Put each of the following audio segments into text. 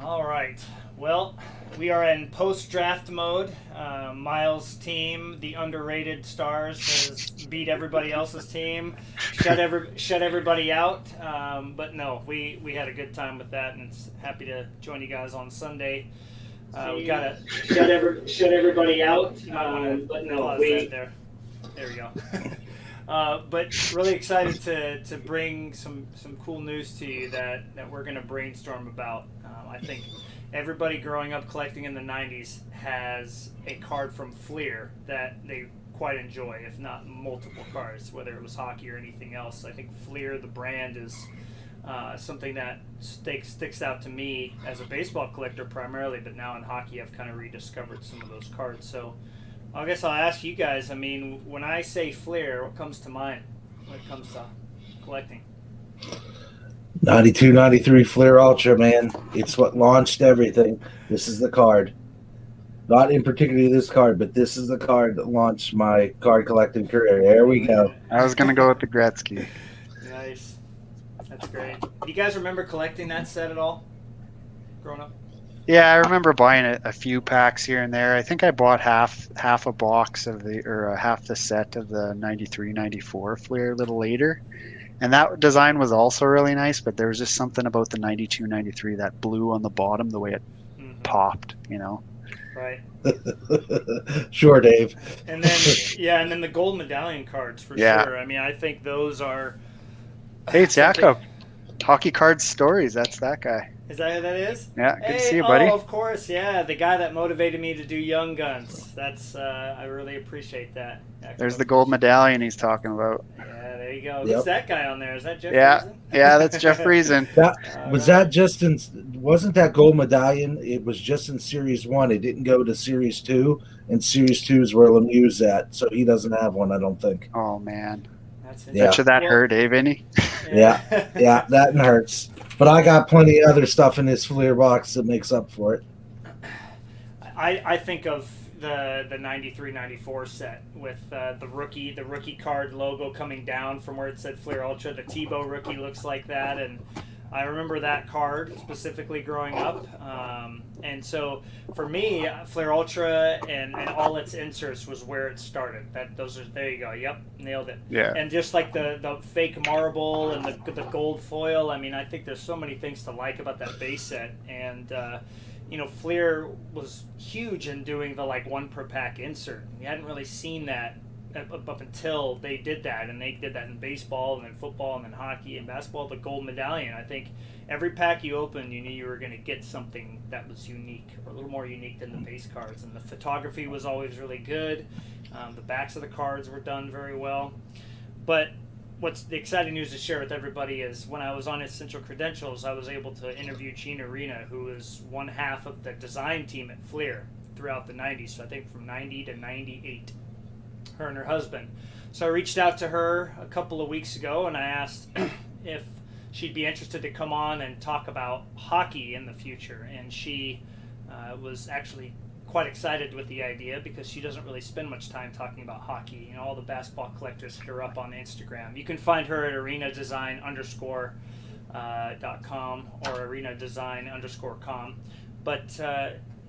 All right. Well, we are in post-draft mode. Miles' team, the underrated Stars, has beat everybody else's team, shut everybody out. But no, we had a good time with that, and it's happy to join you guys on Sunday. We gotta shut everybody out. You might want to But no, pause that we there. There we go. But really excited to bring some cool news to you that we're going to brainstorm about. I think everybody growing up collecting in the 90s has a card from Fleer that they quite enjoy, if not multiple cards, whether it was hockey or anything else. I think Fleer, the brand, is something that sticks out to me as a baseball collector primarily, but now in hockey I've kind of rediscovered some of those cards. So I guess I'll ask you guys. I mean, when I say Flair, what comes to mind when it comes to collecting? 92, 93 Fleer Ultra, man. It's what launched everything. This is the card. Not in particularly this card, but this is the card that launched my card collecting career. There we go. I was gonna go with the Gretzky. Nice. That's great. Do you guys remember collecting that set at all? Growing up? Yeah, I remember buying a few packs here and there. I think I bought half a box of the or half the set of the 93, 94 Fleer a little later. And that design was also really nice, but there was just something about the 92, 93, that blue on the bottom, the way it Mm-hmm. popped. Right. Sure, Dave. And then yeah, and then the gold medallion cards for Yeah. sure. I mean, I think those are Hey, it's something. Jakob. Hockey Cards Stories. That's that guy. Is that who that is? Yeah, good to Hey, see you, buddy. oh, of course, yeah, the guy that motivated me to do Young Guns. That's I really appreciate that. There's the gold medallion he's talking about. Yeah, there you go. Yep. Who's that guy on there? Is that Jeff Yeah, Friesen? yeah, that's Jeff Friesen. That All was right. that just in wasn't that gold medallion? It was just in series one. It didn't go to series two, and series two is where Lemieux's at, so he doesn't have one, I don't think. Oh man, That's Yeah. betcha that Well, hurt, eh, Vinny? Yeah, yeah, that hurts. But I got plenty of other stuff in this Fleer box that makes up for it. I think of the 93 94 set with the rookie card logo coming down from where it said Flair Ultra. The Tebow rookie looks like that, and I remember that card specifically growing up. And so for me, Flair Ultra and all its inserts was where it started. There you go. Yep, nailed it. Yeah. And just like the fake marble and the gold foil. I mean, I think there's so many things to like about that base set. And Fleer was huge in doing the like one per pack insert. We hadn't really seen that up until they did that, and they did that in baseball and then football and then hockey and basketball. The gold medallion. I think every pack you opened, you knew you were going to get something that was unique or a little more unique than the base cards. And the photography was always really good. The backs of the cards were done very well. But what's the exciting news to share with everybody is when I was on Essential Credentials, I was able to interview Gina Arena, who is one half of the design team at Fleer throughout the 90s. So I think from 90 to 98, her and her husband. So I reached out to her a couple of weeks ago and I asked if she'd be interested to come on and talk about hockey in the future. And she was actually quite excited with the idea because she doesn't really spend much time talking about hockey. All the basketball collectors hit her up on Instagram. You can find her at arenadesign_com or arenadesign_com. But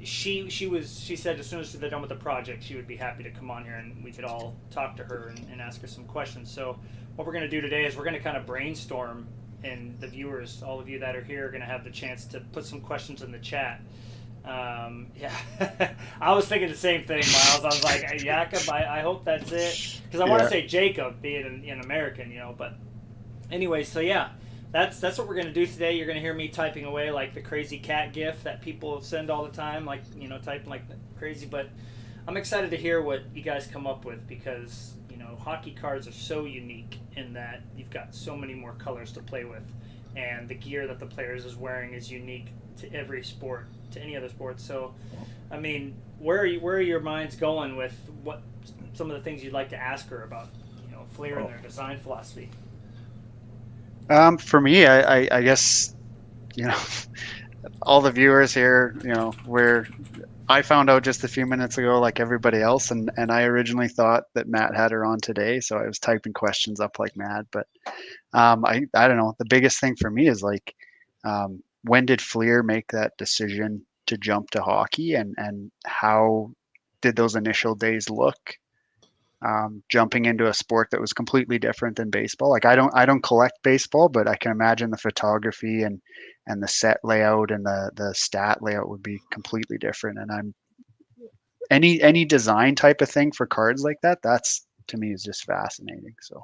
she said as soon as they're done with the project, she would be happy to come on here and we could all talk to her and ask her some questions. So what we're going to do today is we're going to kind of brainstorm, and the viewers, all of you that are here, are going to have the chance to put some questions in the chat. Yeah, I was thinking the same thing, Miles. I was like, Jakob, I hope that's it, because I want to Yeah. say Jacob, being an American, But anyway, so yeah, that's what we're gonna do today. You're gonna hear me typing away like the crazy cat gif that people send all the time, like typing like crazy. But I'm excited to hear what you guys come up with because hockey cards are so unique in that you've got so many more colors to play with, and the gear that the players is wearing is unique to every sport, to any other sport. So, I mean, where are your minds going with what some of the things you'd like to ask her about, Flair and their design philosophy? For me, I guess you know all the viewers here, where I found out just a few minutes ago, like everybody else, and I originally thought that Matt had her on today, so I was typing questions up like mad. But I don't know. The biggest thing for me is like when did Fleer make that decision to jump to hockey, and how did those initial days look? Jumping into a sport that was completely different than baseball. Like I don't collect baseball, but I can imagine the photography and the set layout and the stat layout would be completely different. And I'm any design type of thing for cards like that, that's to me is just fascinating. So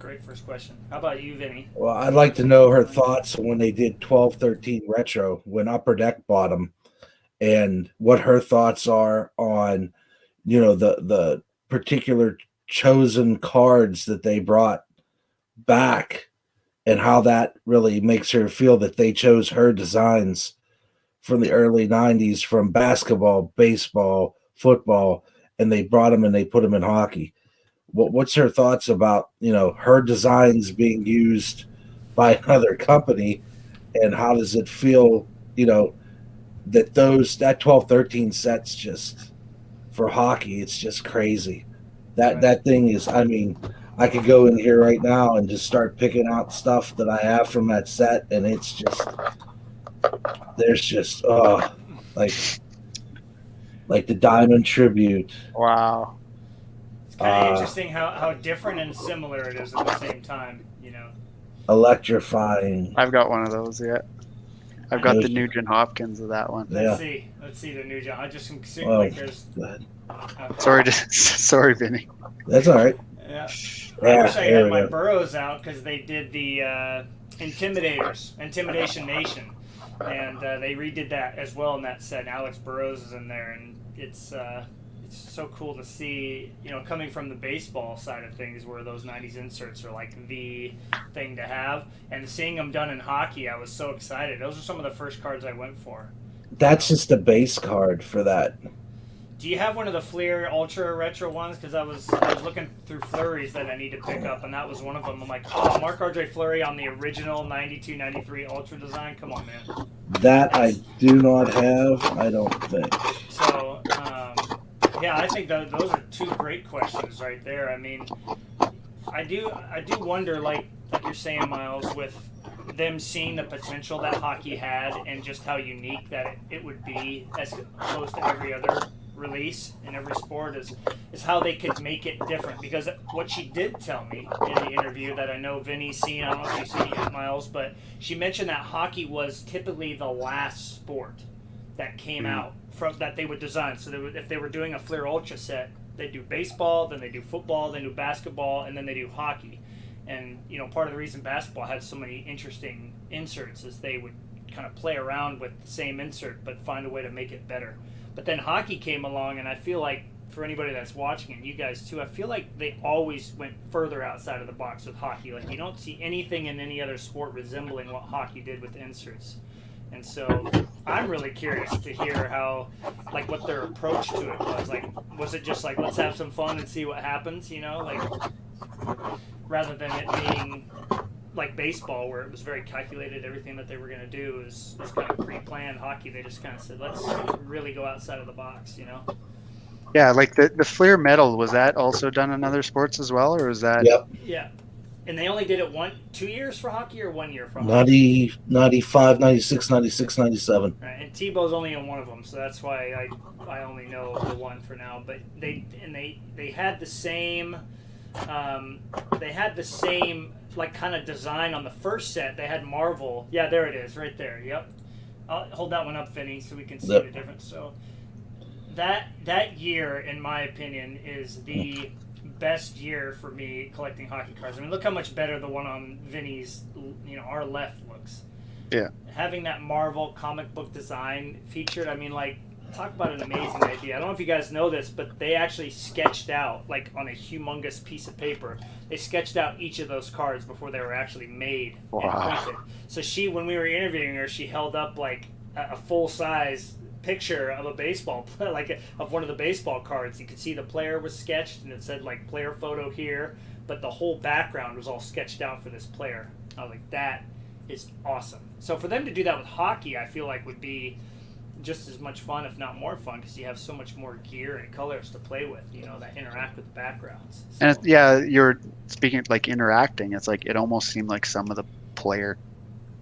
Great first question. How about you, Vinny? Well, I'd like to know her thoughts when they did 12-13 retro when Upper Deck bought them, and what her thoughts are on, the particular chosen cards that they brought back, and how that really makes her feel that they chose her designs from the early 90s, from basketball, baseball, football, and they brought them and they put them in hockey. What's her thoughts about, her designs being used by another company, and how does it feel, that 12-13 sets just for hockey, it's just crazy. That thing is, I mean, I could go in here right now and just start picking out stuff that I have from that set, and it's just, there's just like the Diamond Tribute. wow. It's kind of interesting how different and similar it is at the same time. Electrifying. I've got one of those yet. I've got the Nugent Hopkins of that one. Yeah. Let's see the Nugent. I just seeing Oh, there's. good. Sorry, Vinny. That's all right. Yeah. Yeah, I wish I there had we my go. Burrows out because they did the Intimidation Nation, and they redid that as well in that set. And Alex Burrows is in there, and it's so cool to see, coming from the baseball side of things, where those 90s inserts are like the thing to have, and seeing them done in hockey, I was so excited. Those are some of the first cards I went for. That's just a base card for that. Do you have one of the Fleer Ultra Retro ones? Because I was looking through flurries that I need to pick up, and that was one of them. I'm like, oh, Marc-Andre Fleury on the original 92-93 Ultra design? Come on, man. That I do not have, I don't think. So, yeah, I think those are two great questions right there. I mean, I do wonder, like you're saying, Miles, with them seeing the potential that hockey had and just how unique that it would be as opposed to every other release in every sport is how they could make it different. Because what she did tell me in the interview that I know Vinny's seen, I don't know if you've seen it yet, Miles, but she mentioned that hockey was typically the last sport that came out from that they would design. So if they were doing a Fleer Ultra set, they do baseball, then they do football, they do basketball, and then they do hockey. And part of the reason basketball had so many interesting inserts is they would kind of play around with the same insert but find a way to make it better. But then hockey came along, and I feel like for anybody that's watching, and you guys too, I feel like they always went further outside of the box with hockey. Like, you don't see anything in any other sport resembling what hockey did with inserts. And so I'm really curious to hear how, like, what their approach to it was. Like, was it just like, let's have some fun and see what happens, like, rather than it being like baseball, where it was very calculated, everything that they were going to do is kind of pre-planned. Hockey, they just kind of said, let's really go outside of the box, Yeah, like the Fleer medal, was that also done in other sports as well, or was that? Yep. Yeah. And they only did it 2 years for hockey or 1 year for hockey? 95, 96, 96, 97. Right, and Tebow's only in one of them, so that's why I only know the one for now. But they had the same like kind of design on the first set. They had Marvel. Yeah, there it is, right there. Yep. I'll hold that one up, Vinny, so we can see the difference. So that year, in my opinion, is the best year for me collecting hockey cards. I mean, look how much better the one on Vinny's, our left looks. Yeah. Having that Marvel comic book design featured, I mean, like, talk about an amazing idea. I don't know if you guys know this, but they actually sketched out, like, on a humongous piece of paper, they sketched out each of those cards before they were actually made and printed. So when we were interviewing her, she held up, like, a full-size picture of a baseball, of one of the baseball cards. You could see the player was sketched, and it said, like, player photo here, but the whole background was all sketched out for this player. I was like, that is awesome. So for them to do that with hockey, I feel like would be just as much fun, if not more fun, because you have so much more gear and colors to play with, that interact with the backgrounds. So. And you're speaking like interacting. It's like it almost seemed like some of the player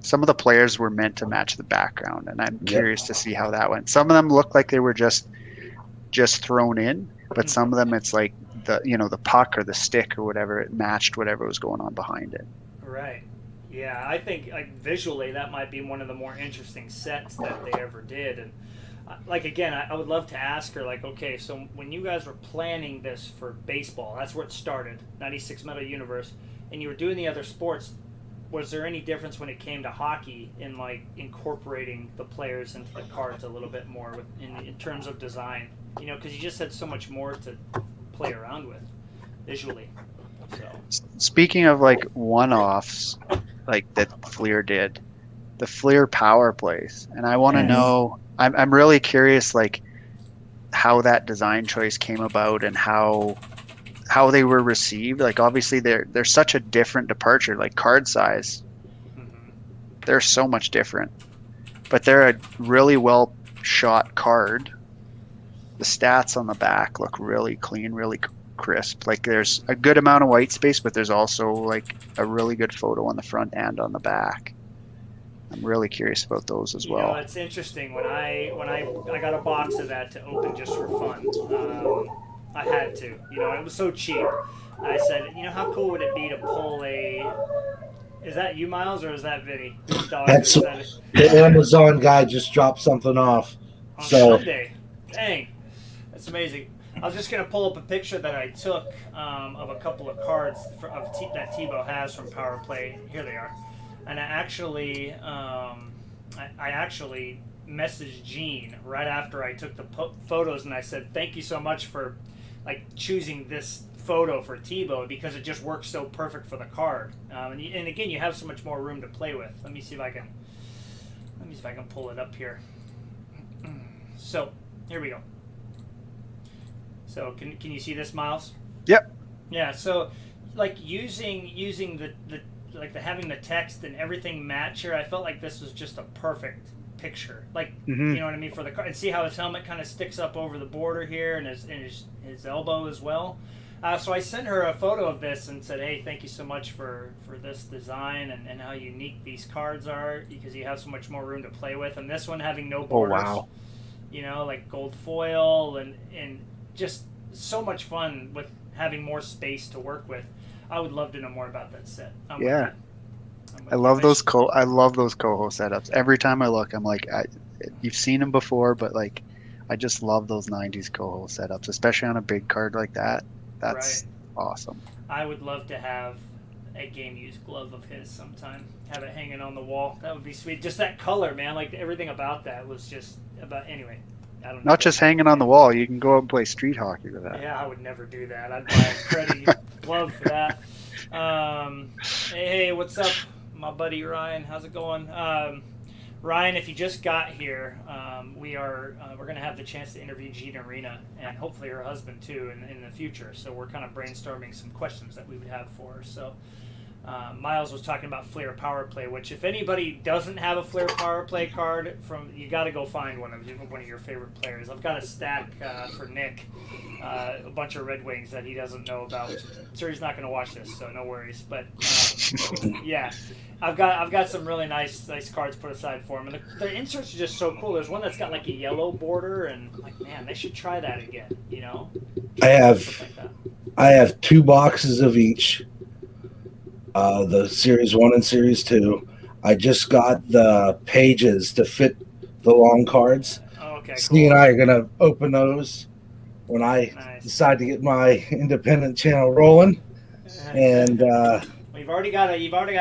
some of the players were meant to match the background, and I'm curious to see how that went. Some of them look like they were just thrown in, but some of them it's like the puck or the stick or whatever, it matched whatever was going on behind it. Right. Yeah, I think like visually that might be one of the more interesting sets that they ever did. And like again, I would love to ask her like, okay, so when you guys were planning this for baseball, that's where it started, 96 Metal Universe, and you were doing the other sports, was there any difference when it came to hockey in like incorporating the players into the cards a little bit more in terms of design? You know, because you just had so much more to play around with visually. So. Speaking of like one-offs, like that Fleer did, the Fleer power plays, and I want to know. I'm really curious, like how that design choice came about and how they were received. Like obviously they're such a different departure, like card size. Mm-hmm. They're so much different, but they're a really well shot card. The stats on the back look really clean, really crisp. Like there's a good amount of white space, but there's also like a really good photo on the front and on the back. I'm really curious about those as well. You know, it's interesting when I got a box of that to open just for fun. I had to. You know, it was so cheap. I said, you know, how cool would it be to pull a? Is that you, Miles, or is that Vinny? That's the Amazon guy just dropped something off on Sunday. Dang, that's amazing. I was just gonna pull up a picture that I took of a couple of cards that Tebow has from Power Play. Here they are, and I actually messaged Gene right after I took the photos, and I said thank you so much for like choosing this photo for Tebow because it just works so perfect for the card. And again, you have so much more room to play with. Let me see if I can pull it up here. So here we go. So can you see this, Miles? Yep. Yeah. So like using the having the text and everything match here, I felt like this was just a perfect picture. Like you know what I mean for the card. And see how his helmet kind of sticks up over the border here, and his elbow as well. So I sent her a photo of this and said, hey, thank you so much for this design and how unique these cards are because you have so much more room to play with. And this one having no borders. Oh, wow. You know, like gold foil and just so much fun with having more space to work with. I would love to know more about that set. Yeah. I love those coho setups. Every time I look, I'm like, you've seen them before, but like, I just love those 90s coho setups, especially on a big card like that. That's awesome. I would love to have a game used glove of his sometime. Have it hanging on the wall. That would be sweet. Just that color, man. Like everything about that was just about. Anyway, I don't know. Not just hanging on the wall. You can go out and play street hockey with that. Yeah, I would never do that. I'd buy a credit glove for that. Hey, what's up, my buddy Ryan? How's it going? Ryan, if you just got here, we're going to have the chance to interview Gina Arena and hopefully her husband too in the future. So we're kind of brainstorming some questions that we would have for her. So Miles was talking about Fleer Power Play, which if anybody doesn't have a Fleer Power Play card, you got to go find one of your favorite players. I've got a stack for Nick, a bunch of Red Wings that he doesn't know about. Which I'm sure he's not going to watch this, so no worries. But yeah. I've got some really nice cards put aside for him, and their inserts are just so cool. There's one that's got like a yellow border, and like, man, they should try that again. You know, I have 2 boxes of each, the Series 1 and Series 2. I just got the pages to fit the long cards. Oh, okay. Steve and I are gonna open those when I decide to get my independent channel rolling, and. You've already got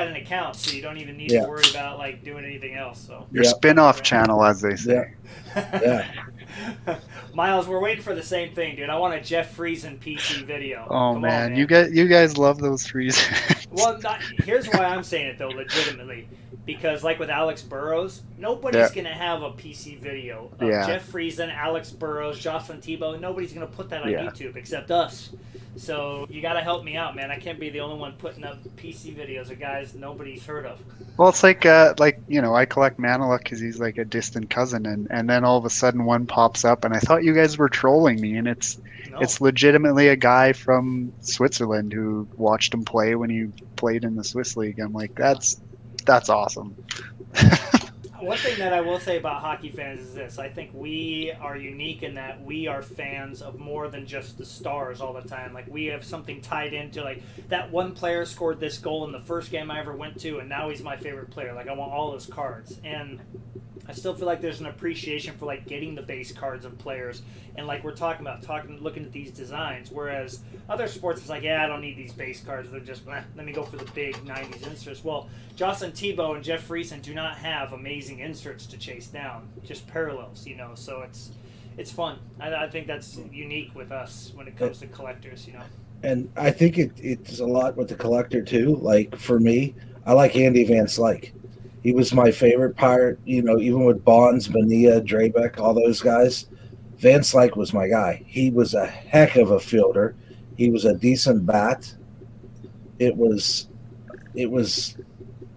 an account, so you don't even need to worry about like doing anything else. So your spin-off channel, as they say. Yeah. Miles, we're waiting for the same thing, dude. I want a Jeff Friesen PC video. Oh man, you guys love those Friesen. Well, here's why I'm saying it though, legitimately, because like with Alex Burrows, nobody's gonna have a PC video of Jeff Friesen, Alex Burrows, Jocelyn Tebow. Nobody's gonna put that on YouTube except us. So you got to help me out, man. I can't be the only one putting up PC videos of guys nobody's heard of. Well, it's like I collect Maniluk because he's like a distant cousin, and then all of a sudden one pops up, and I thought you guys were trolling me, and it's legitimately a guy from Switzerland who watched him play when he played in the Swiss League. I'm like, that's That's awesome. One thing that I will say about hockey fans is this. I think we are unique in that we are fans of more than just the stars all the time. Like, we have something tied into, like, that one player scored this goal in the first game I ever went to, and now he's my favorite player. Like, I want all his cards. And I still feel like there's an appreciation for, like, getting the base cards of players. And, like, we're looking at these designs. Whereas other sports, it's like, yeah, I don't need these base cards. They're just, let me go for the big 90s inserts. Well, Jocelyn Thibault and Jeff Friesen do not have amazing inserts to chase down, just parallels, you know. So it's fun. I think that's unique with us when it comes to collectors, you know. And I think it's a lot with the collector too. Like for me, I like Andy Van Slyke. He was my favorite pirate, you know, even with Bonds, Bonilla, Drabeck, all those guys. Van Slyke was my guy. He was a heck of a fielder. He was a decent bat. It was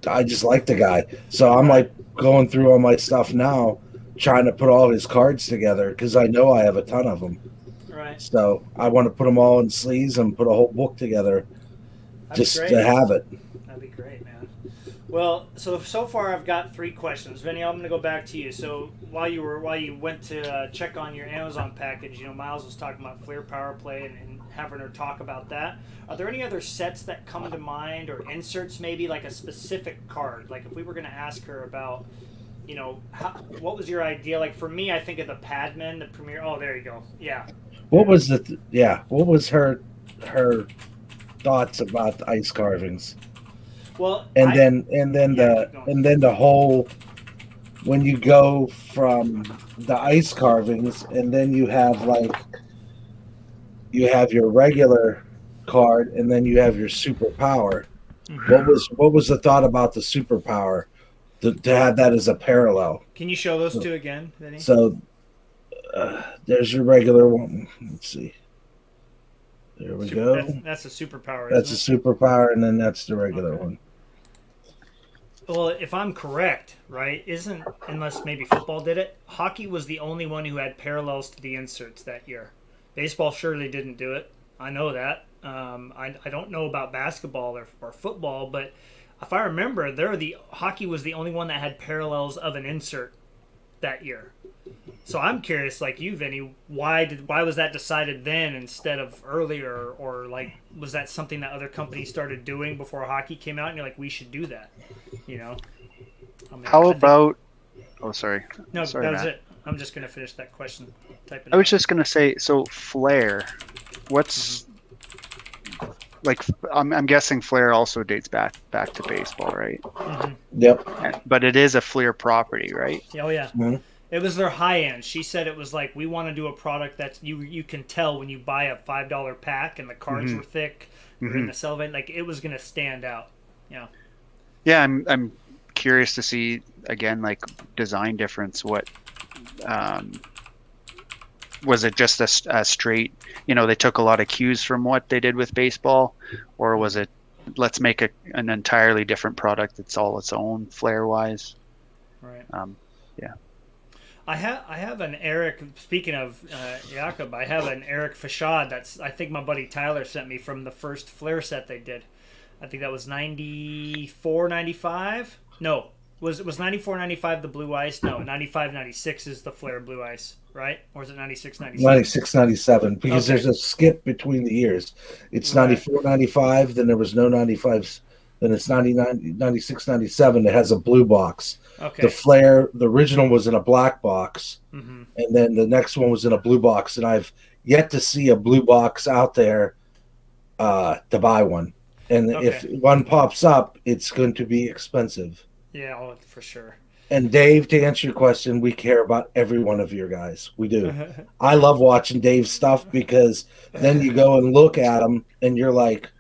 I just like the guy. So I'm like going through all my stuff now, trying to put all his cards together because I know I have a ton of them. Right. So I want to put them all in sleeves and put a whole book together just to have it. That'd be great, man. Well, so far I've got 3 questions. Vinny, I'm going to go back to you. So while you went to check on your Amazon package, you know, Miles was talking about Flair Power Play and having her talk about that. Are there any other sets that come to mind or inserts, maybe like a specific card? Like if we were going to ask her about, you know, what was your idea? Like for me, I think of the Padman, the Premier. Oh, there you go. Yeah. What was what was her thoughts about the ice carvings? Well, then the whole when you go from the ice carvings and then you have your regular card and then you have your superpower. Mm-hmm. What was the thought about the superpower to have that as a parallel? Can you show those two again, Vinny? So there's your regular one. Let's see. There we go. That's a superpower. That's a superpower, and then that's the regular one. Well, if I'm correct, right, unless maybe football did it, hockey was the only one who had parallels to the inserts that year. Baseball surely didn't do it. I know that. I don't know about basketball or football, but if I remember, hockey was the only one that had parallels of an insert that year. So I'm curious, like you, Vinny, why was that decided then instead of earlier, or like was that something that other companies started doing before hockey came out, and you're like, we should do that, you know? Oh, sorry. No, sorry, that was Matt. it. I'm just gonna finish that question. I was just gonna say, so Flair, what's like? I'm guessing Flair also dates back to baseball, right? Mm-hmm. Yep. But it is a Flair property, right? Oh yeah. Mm-hmm. It was their high end. She said it was like, we want to do a product that you can tell when you buy a $5 pack and the cards were thick or in the cellophane, like it was gonna stand out. Yeah. Yeah, I'm curious to see again, like design difference. What was it? Just a straight? You know, they took a lot of cues from what they did with baseball, or was it? Let's make an entirely different product that's all its own flair wise. Right. Yeah. I have an Eric. Speaking of Jakob, I have an Eric Fashad. I think my buddy Tyler sent me from the first Flair set they did. I think that was 94, 95. No, was 94, 95 the blue ice? No, 95, 96 is the Flair blue ice, right? Or is it 96, 97? 96, 97, because there's a skip between the years. It's 94, 95, then there was no 95s. Then it's 99, 96, 97. It has a blue box. Okay. The Flair, the original was in a black box, mm-hmm. and then the next one was in a blue box. And I've yet to see a blue box out there to buy one. And if one pops up, it's going to be expensive. Yeah, for sure. And Dave, to answer your question, we care about every one of your guys. We do. I love watching Dave's stuff because then you go and look at them, and you're like,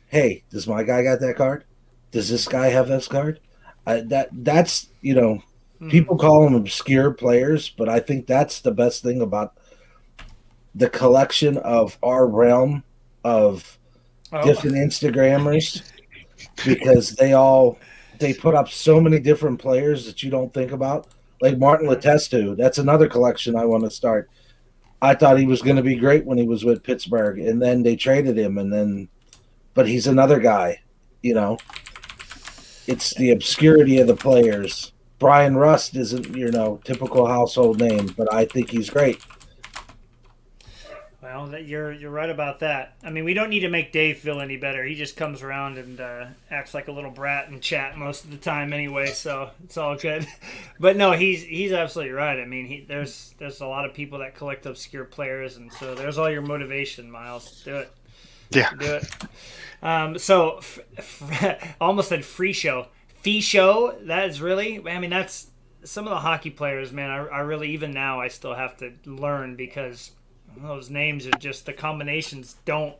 hey, does my guy got that card? Does this guy have this card? That's people call them obscure players, but I think that's the best thing about the collection of our realm of different Instagrammers, because they put up so many different players that you don't think about. Like Martin Letestu, that's another collection I want to start. I thought he was going to be great when he was with Pittsburgh, and then they traded him, but he's another guy, it's the obscurity of the players. Brian Rust isn't, typical household name, but I think he's great. Well, you're right about that. I mean, we don't need to make Dave feel any better. He just comes around and acts like a little brat in chat most of the time, anyway. So it's all good. But no, he's absolutely right. I mean, there's a lot of people that collect obscure players, and so there's all your motivation, Miles. Do it. Yeah. Do it. So almost said free show. Fee show. That is really. I mean, that's some of the hockey players, man. I really, even now, I still have to learn because those names are just, the combinations don't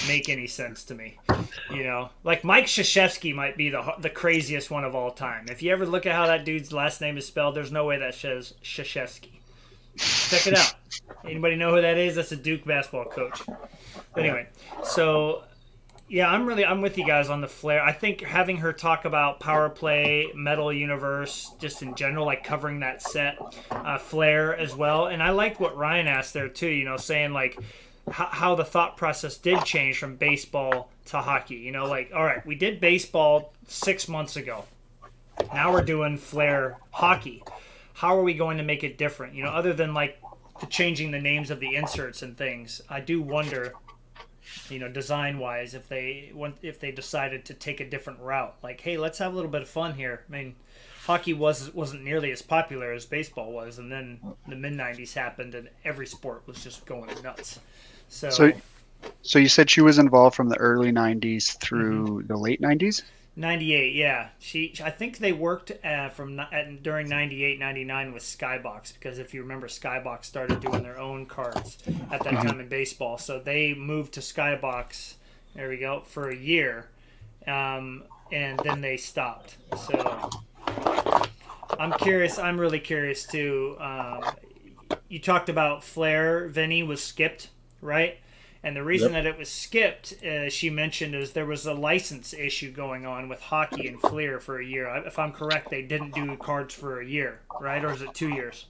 make any sense to me. Like Mike Krzyzewski might be the craziest one of all time. If you ever look at how that dude's last name is spelled, there's no way that says Krzyzewski. Check it out. Anybody know who that is? That's a Duke basketball coach. But anyway, so yeah, I'm with you guys on the Flair. I think having her talk about power play, Metal Universe, just in general, like covering that set, Flair as well. And I liked what Ryan asked there too. Saying like how the thought process did change from baseball to hockey. Like, all right, we did baseball 6 months ago. Now we're doing Flair hockey. How are we going to make it different? Other than like changing the names of the inserts and things, I do wonder, design wise, if they decided to take a different route. Like, hey, let's have a little bit of fun here. I mean, hockey wasn't nearly as popular as baseball was, and then the mid '90s happened, and every sport was just going nuts. So you said she was involved from the early '90s through the late '90s. 98, yeah. I think they worked during 98, 99 with Skybox, because if you remember, Skybox started doing their own cards at that time in baseball. So they moved to Skybox, there we go, for a year, and then they stopped. So I'm really curious too. You talked about Flair, Vinny was skipped, right? And the reason that it was skipped, she mentioned, is there was a license issue going on with hockey and Flair for a year. If I'm correct, they didn't do cards for a year, right? Or is it 2 years?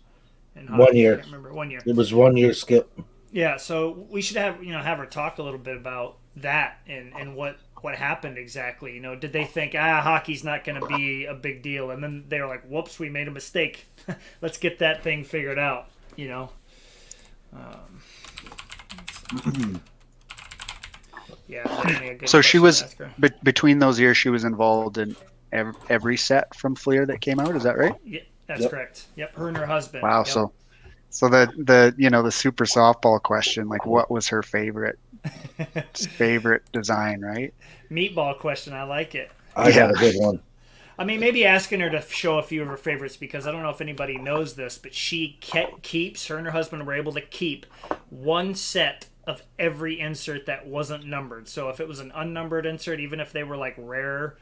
In hockey? 1 year. I can't remember. 1 year. It was 1 year skip. Yeah, so we should have her talk a little bit about that and what happened exactly. Did they think hockey's not going to be a big deal, and then they were like, "Whoops, we made a mistake. Let's get that thing figured out." Yeah. So she was between those years. She was involved in every set from Flair that came out. Is that right? Yeah, that's correct. Yep, her and her husband. Wow. Yep. So the super softball question, like, what was her favorite design, right? Meatball question. I like it. I got a good one. I mean, maybe asking her to show a few of her favorites, because I don't know if anybody knows this, but her and her husband were able to keep one set of every insert that wasn't numbered. So if it was an unnumbered insert, even if they were like rare,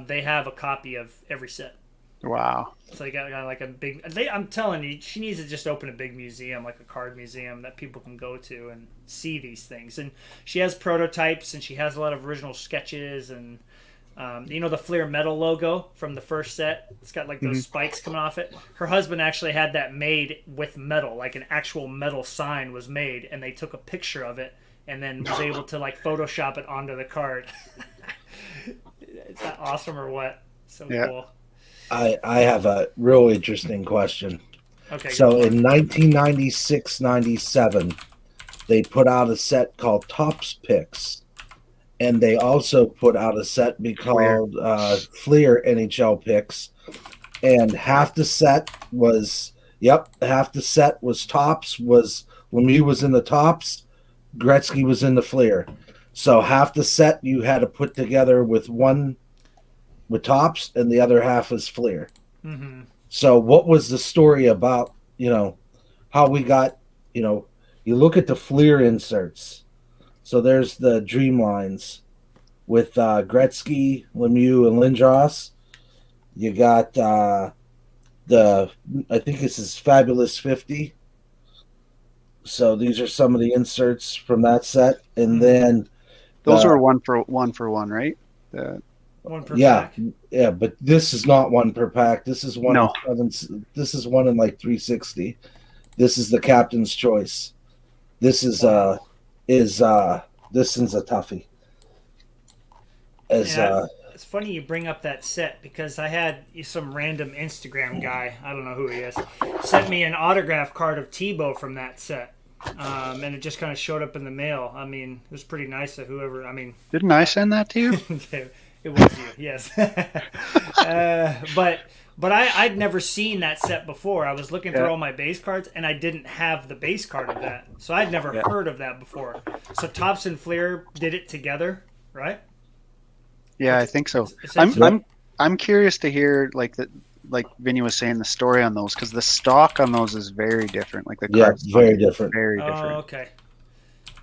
they have a copy of every set. Wow. So they got like a big. I'm telling you, she needs to just open a big museum, like a card museum, that people can go to and see these things. And she has prototypes, and she has a lot of original sketches, and the Flair metal logo from the first set. It's got like those spikes coming off it. Her husband actually had that made with metal, like an actual metal sign was made, and they took a picture of it and then was able to like Photoshop it onto the card. Is that awesome or what? So cool. I have a real interesting question. Okay. So in 1996-97, they put out a set called Topps Picks. And they also put out a set called Flair NHL Picks. And half the set was Topps, Lemieux was in the Topps, Gretzky was in the Flair. So half the set you had to put together with Topps, and the other half was Flair. Mm-hmm. So what was the story about, how we got, you look at the Flair inserts. So there's the Dreamlines with Gretzky, Lemieux, and Lindros. You got I think this is Fabulous 50. So these are some of the inserts from that set. And then those were one for one, right? One per pack? Yeah, but this is not one per pack. This is one. This is one in like 360. This is the captain's choice. This is this one's a toughie. it's funny you bring up that set because I had some random Instagram guy, I don't know who he is, sent me an autograph card of Tebow from that set. And it just kind of showed up in the mail. I mean, it was pretty nice of whoever. I mean, Didn't I send that to you? it was you, yes. But I'd never seen that set before. I was looking through all my base cards, and I didn't have the base card of that, so I'd never heard of that before. So Topps and Fleer did it together, right? Yeah, I think so. I'm curious to hear like Vinny was saying, the story on those, because the stock on those is very different. Like the card very different. Very different. Oh, okay.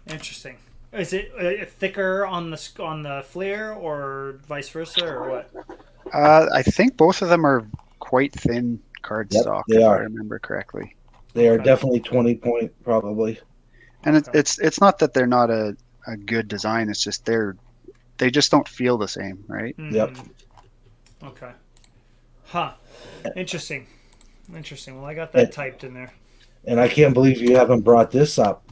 Interesting. Is it thicker on the Fleer or vice versa or what? I think both of them are quite thin cardstock, they if are. I remember correctly. They are definitely 20-point probably. And it's not that they're not a good design. It's just they just don't feel the same, right? Mm-hmm. Yep. Okay. Huh. Interesting. Well, I got that typed in there. And I can't believe you haven't brought this up.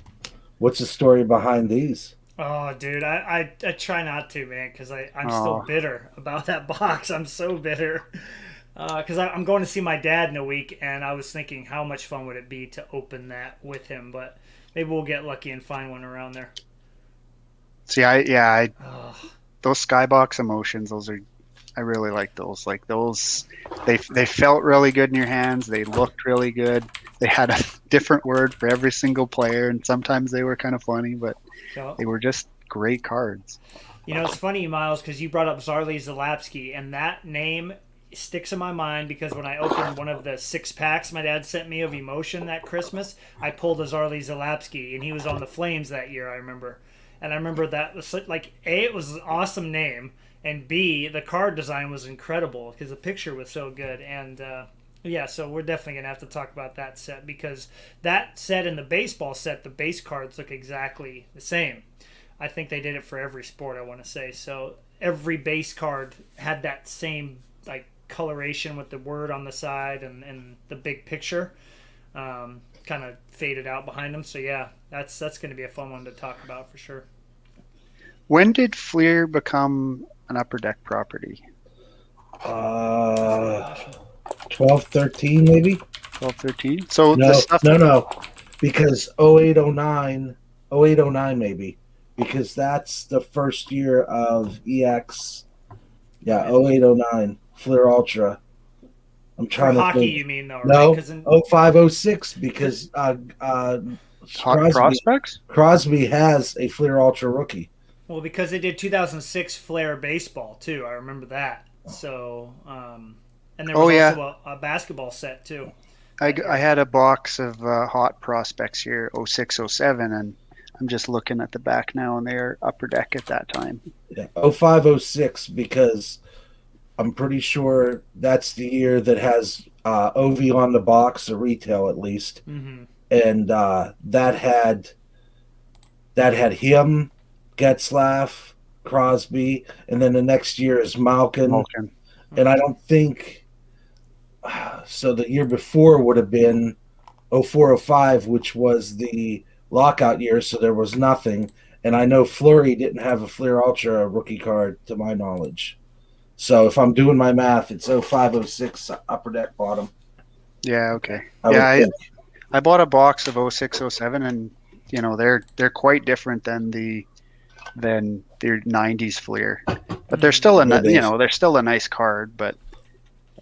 What's the story behind these? Oh, dude, I try not to, man, because I'm still bitter about that box. I'm so bitter. Because I'm going to see my dad in a week, and I was thinking how much fun would it be to open that with him, but maybe we'll get lucky and find one around there. See, those Skybox Emotions, I really like those. Like those, they felt really good in your hands. They looked really good. They had a different word for every single player, and sometimes they were kind of funny, but they were just great cards. You know, it's funny, Miles, because you brought up Zarli Zalapsky, and that name sticks in my mind because when I opened one of the 6 packs my dad sent me of Emotion that Christmas, I pulled a Zarli Zalapsky, and he was on the Flames that year, I remember. And I remember that was like, A, it was an awesome name, and B, the card design was incredible because the picture was so good. And yeah, so we're definitely going to have to talk about that set because that set and the baseball set, the base cards look exactly the same. I think they did it for every sport, I want to say. So every base card had that same like coloration with the word on the side and the big picture kind of faded out behind them. So yeah, that's going to be a fun one to talk about for sure. When did Fleer become an Upper Deck property? 12, 13 maybe? 12, 13? So no, the stuff no, because 08, 09 maybe, because that's the first year of EX. Yeah, 08, 09, Fleer Ultra. I'm trying to hockey, think. You mean though? No, right? 05, 06, because Crosby has a Fleer Ultra rookie. Well, because they did 2006 Flair baseball too. I remember that. So, and there was also a basketball set too. I had a box of hot prospects here, 06, 07, and I'm just looking at the back now, and they're Upper Deck at that time. Yeah, 05, 06, because I'm pretty sure that's the year that has OV on the box, or retail at least, and that had him, Getzlaff, Crosby, and then the next year is Malkin. And I don't think so. The year before would have been 04, 05, which was the lockout year, so there was nothing. And I know Fleury didn't have a Fleer Ultra rookie card to my knowledge. So if I'm doing my math, it's 05, 06 Upper Deck bottom. Yeah, okay. I bought a box of 06, 07, and you know they're quite different than their 90s Fleer, but they're still they're still a nice card. But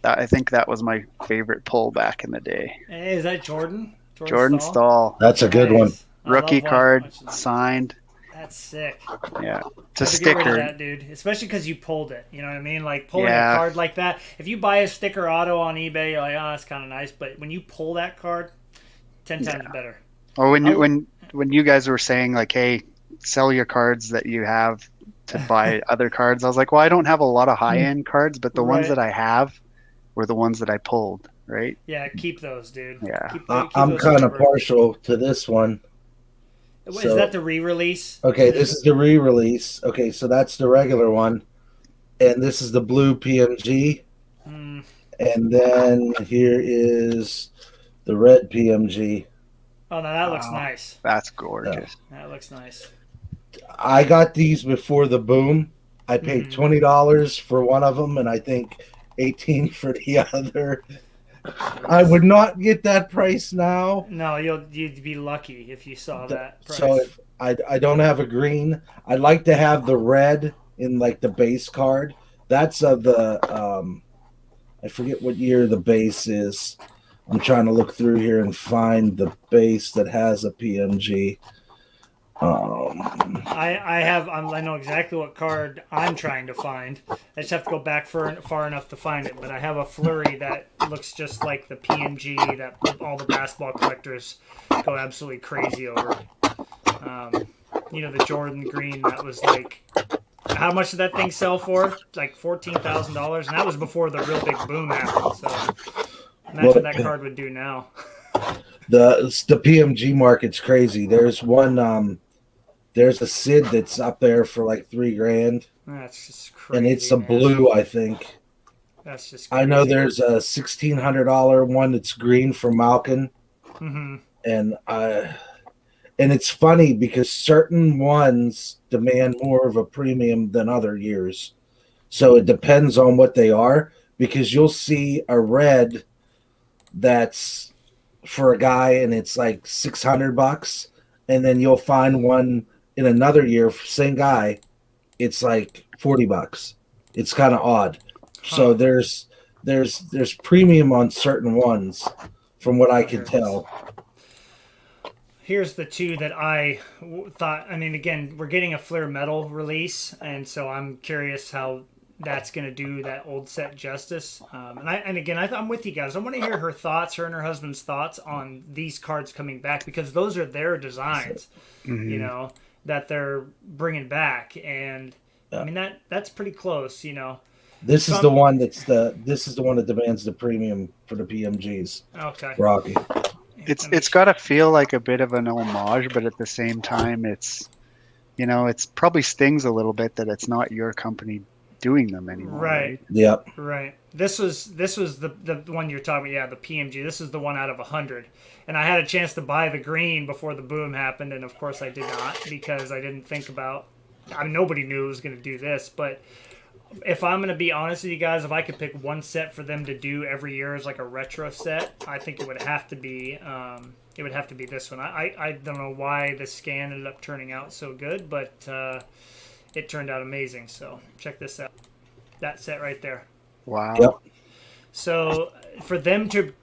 I think that was my favorite pull back in the day. Hey, is that Jordan? Jordan Stahl. That's a good one. Rookie card signed. That's sick. Yeah, it's a sticker. Get rid of that, dude. Especially because you pulled it. You know what I mean? Like pulling a card like that. If you buy a sticker auto on eBay, you're like, oh, that's kind of nice. But when you pull that card, 10 times better. Or when you guys were saying like, hey, sell your cards that you have to buy other cards, I was like, well, I don't have a lot of high end cards, but the ones that I have were the ones that I pulled. Right? Yeah, keep those, dude. Yeah, keep I'm kind of partial to this one. Is that the re-release? Okay, this is the re-release. Okay, so that's the regular one, and this is the blue PMG, and then here is the red PMG. Oh, no, that looks nice. That's gorgeous. Yeah. That looks nice. I got these before the boom, I paid $20 for one of them, and I think 18 for the other. I would not get that price now. No, you'd be lucky if you saw that price. So if I don't have a green, I'd like to have the red in like the base card. That's of the I forget what year the base is. I'm trying to look through here and find the base that has a PMG. I know exactly what card I'm trying to find. I just have to go back far enough to find it. But I have a Flurry that looks just like the PMG that all the basketball collectors go absolutely crazy over. The Jordan green that was like, how much did that thing sell for? Like $14,000, and that was before the real big boom happened. So imagine what that card would do now. The PMG market's crazy. There's one. There's a Sid that's up there for like $3,000. That's just crazy. And it's a blue, I think. That's just crazy. I know there's a $1,600 one that's green from Malkin. Mm-hmm. And it's funny because certain ones demand more of a premium than other years. So it depends on what they are, because you'll see a red that's for a guy and it's like $600, and then you'll find one in another year, same guy, it's like $40. It's kind of odd. So there's premium on certain ones, from what I can tell. Here's the two that I thought. I mean, again, we're getting a Flair Metal release, and so I'm curious how that's going to do that old set justice. I'm with you guys. I want to hear her and her husband's thoughts on these cards coming back, because those are their designs, that they're bringing back, and I mean that's pretty close, This is the one that demands the premium for the PMGs. Okay. Rocky. It's got to feel like a bit of an homage, but at the same time, it's probably stings a little bit that it's not your company doing them anymore. Right. Yep. Right. This was the one you're talking about. Yeah, the PMG. This is the one out of 100. And I had a chance to buy the green before the boom happened, and of course I did not, because I didn't think about. Nobody knew it was going to do this, but if I'm going to be honest with you guys, if I could pick one set for them to do every year as like a retro set, I think it would have to be this one. I don't know why the scan ended up turning out so good, but it turned out amazing. So check this out. That set right there. Wow. Yep. So for them to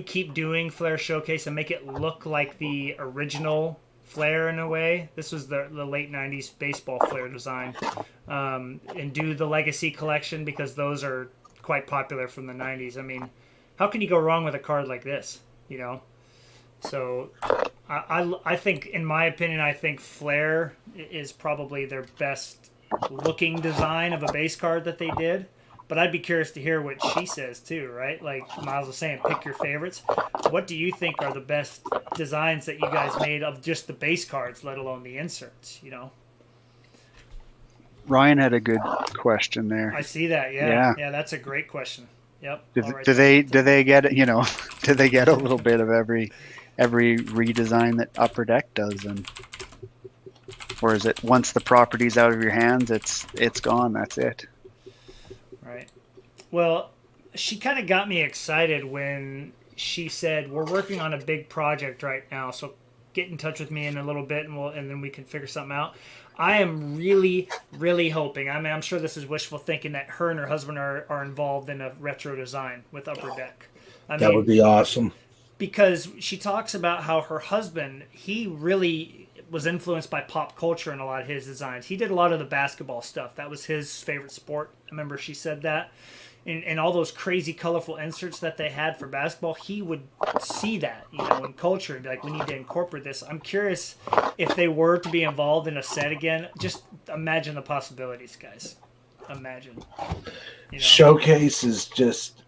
keep doing Flair Showcase and make it look like the original Flair in a way, this was the late 90s baseball Flair design, and do the Legacy collection, because those are quite popular from the 90s. I mean, how can you go wrong with a card like this, So I think, in my opinion, I think Flair is probably their best looking design of a base card that they did. But I'd be curious to hear what she says too, right? Like Miles was saying, pick your favorites. What do you think are the best designs that you guys made of just the base cards, let alone the inserts, Ryan had a good question there. I see that, yeah. Yeah, that's a great question. Yep. Do they get do they get a little bit of every redesign that Upper Deck does, or is it once the property's out of your hands, it's gone, that's it? Right. Well, she kind of got me excited when she said, we're working on a big project right now, so get in touch with me in a little bit, and then we can figure something out. I am really, really hoping, I'm sure this is wishful thinking, that her and her husband are involved in a retro design with Upper Deck. That would be awesome. Because she talks about how her husband, he really was influenced by pop culture in a lot of his designs. He did a lot of the basketball stuff. That was his favorite sport. I remember she said that. And all those crazy colorful inserts that they had for basketball, he would see that, in culture and be like, we need to incorporate this. I'm curious if they were to be involved in a set again. Just imagine the possibilities, guys. Imagine. Showcase is just,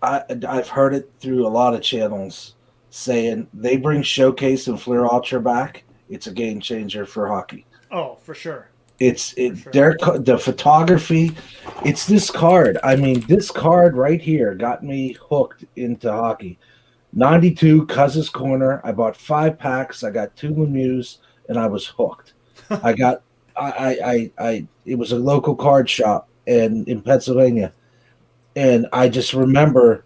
I've heard it through a lot of channels saying they bring Showcase and Flair Ultra back. It's a game changer for hockey. Oh, for sure. The photography. It's this card. I mean, this card right here got me hooked into hockey. 92 Cousins Corner. I bought 5 packs. I got 2 Lemieux, and I was hooked. I got it was a local card shop and in Pennsylvania, and I just remember,